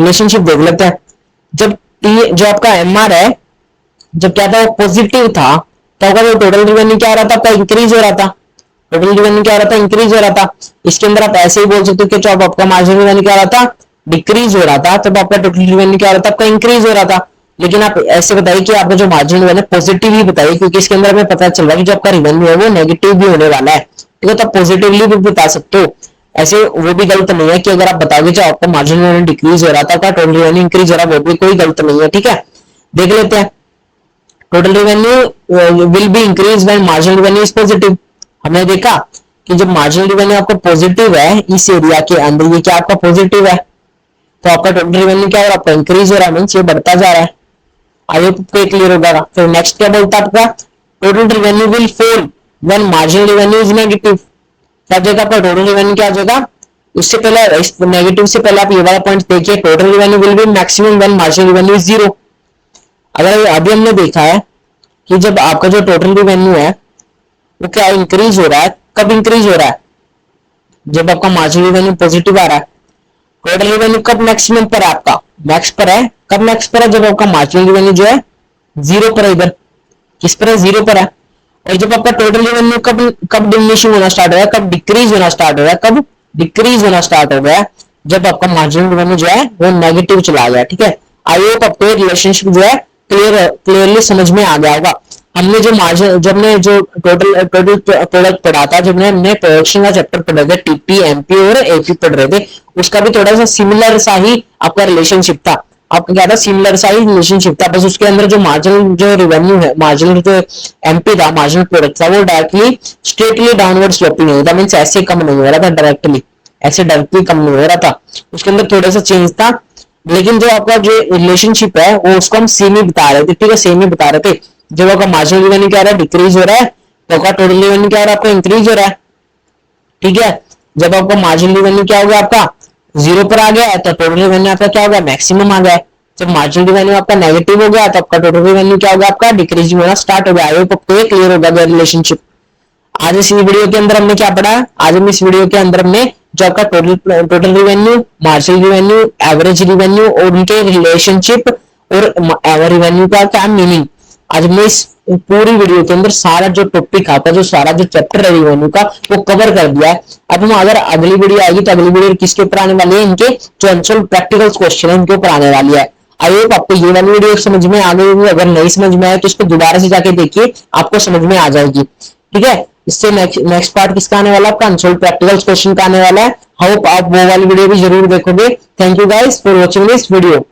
रिलेशनशिप देख लेते हैं। जब टी जो आपका एमआर है जब क्या था वो पॉजिटिव था, क्या होगा, तो टोटल रेवेन्यू क्या हो रहा था आपका, इंक्रीज हो रहा था। टोटल रेवेन्यू क्या हो रहा था, इंक्रीज हो रहा था। इसके अंदर आप ऐसे ही बोल सकते हो कि जब आपका मार्जिनल रेवेन्यू क्या हो रहा था, डिक्रीज हो रहा था, तब आपका टोटल रेवेन्यू क्या हो रहा था, आपका इंक्रीज हो रहा था। लेकिन आप ऐसे बताइए कि आपका जो मार्जिन रेवेन्यू पॉजिटिव ही बताइए, क्योंकि इसके अंदर हमें पता चल रहा है कि जो आपका रेवेन्यू है वो नेगेटिव भी होने वाला है, ठीक है। तो आप पॉजिटिवली भी बता सकते हो, ऐसे वो भी गलत नहीं है कि अगर आप बताओगे जो आपका मार्जिन रेवेन्यू डिक्रीज हो रहा था, टोटल रेवेन्यू इंक्रीज हो रहा है, वो भी कोई गलत नहीं है, ठीक है। देख लेते हैं, total revenue will be increase when marginal revenue is positive. हमने देखा कि जब मार्जिनल रेवेन्यू आपका पॉजिटिव है इस एरिया के अंदर, ये क्या आपका पॉजिटिव है, तो आपका टोटल रेवेन्यू क्या हो रहा है, आपका इंक्रीज हो रहा है, मींस ये बढ़ता जा रहा है। आई होप आपको क्लियर होगा। फिर नेक्स्ट क्या बोलता है आपका, total revenue will fall when marginal revenue is negative. क्या जाएगा आपका टोटल रेवेन्यू, क्या हो जाएगा, उससे पहले इस नेगेटिव से पहले आप ये वाला पॉइंट देखिए, total revenue will be maximum when marginal revenue is zero. अगर अभी हमने देखा है कि जब आपका जो टोटल रेवेन्यू है वो क्या इंक्रीज हो रहा है, कब इंक्रीज हो रहा है, जब आपका मार्जिनल रेवेन्यू पॉजिटिव आ रहा है। टोटल रेवेन्यू कब मैक्सिमम पर है, आपका मैक्स पर है, कब मैक्स पर है, जब आपका मार्जिनल रेवेन्यू जो है जीरो पर है, इधर किस पर है, जीरो पर है। और जब आपका टोटल रेवेन्यू कब कब डिमिनिशिंग होना स्टार्ट हो रहा है, कब डिक्रीज होना स्टार्ट हो रहा है, कब डिक्रीज होना स्टार्ट हो गया है, जब आपका मार्जिनल रेवेन्यू जो है वो नेगेटिव चला गया, ठीक है। आई होप आपको रिलेशनशिप जो है क्लियरली समझ में आ गया होगा। हमने जो मार्जिन, जब ने जो टोटल प्रोडक्ट पढ़ा था, जब हमने प्रोडक्शन का चैप्टर पढ़े थे, टीपी एमपी और एपी पढ़ रहे थे, उसका भी थोड़ा सा सिमिलर सा ही आपका रिलेशनशिप था। आपका क्या था, सिमिलर सा ही रिलेशनशिप था, बस उसके अंदर जो मार्जिनल जो रेवेन्यू है, मार्जिनल जो एमपी था, मार्जिनल प्रोडक्ट था, वो डायरेक्टली स्ट्रेटली डाउनवर्ड स्लोपिंग नहीं था, मीन्स ऐसे कम नहीं हो रहा था, डायरेक्टली ऐसे डायरेक्टली कम नहीं हो रहा था, उसके अंदर थोड़ा सा चेंज था। लेकिन जो आपका जो रिलेशनशिप है वो उसको हम सेम ही बता रहे थे, ठीक है, सेम ही बता रहे थे। जब आपका मार्जिनल रेवेन्यू क्या हो रहा है, डिक्रीज हो रहा है, तो आपका टोटल रेवेन्यू क्या हो रहा है, आपका इंक्रीज हो रहा है, ठीक है। जब आपका मार्जिनल रेवेन्यू क्या हो गया, आपका जीरो पर आ गया है, तो टोटल रेवेन्यू आपका क्या हो गया, मैक्सिमम आ गया। जब मार्जिनल रेवेन्यू आपका नेगेटिव हो गया, तो आपका टोटल रेवेन्यू क्या होगा, आपका डिक्रीजिंग होना स्टार्ट हो गया। आई होप आपको ये क्लियर होगा रिलेशनशिप। आज इस वीडियो के अंदर हमने क्या पढ़ा, आज हम इस वीडियो के अंदर हमने जो आपका total revenue, marginal revenue, average revenue और उनके रिलेशनशिप और एवरेज रेवेन्यू का क्या मीनिंग, आज हमने इस पूरी वीडियो के अंदर सारा जो टॉपिक आता है, जो सारा जो चैप्टर है रेवेन्यू का, वो कवर कर दिया है। अब हम अगर अगली वीडियो आएगी तो अगली वीडियो किसके ऊपर आने वाली है, इनके जो अनसॉल्व प्रैक्टिकल क्वेश्चन है उनके ऊपर आने वाली है। आई होप आपको ये वाली वीडियो समझ में आ गई होगी, अगर नहीं समझ में आए तो इसको दोबारा से जाके देखिए, आपको समझ में आ जाएगी, ठीक है। इससे नेक्स्ट पार्ट किसका आने वाला है, आपका अनसॉल्व प्रैक्टिकल क्वेश्चन का आने वाला है। होप आप वो वाली वीडियो भी जरूर देखोगे। Thank you guys for watching this video.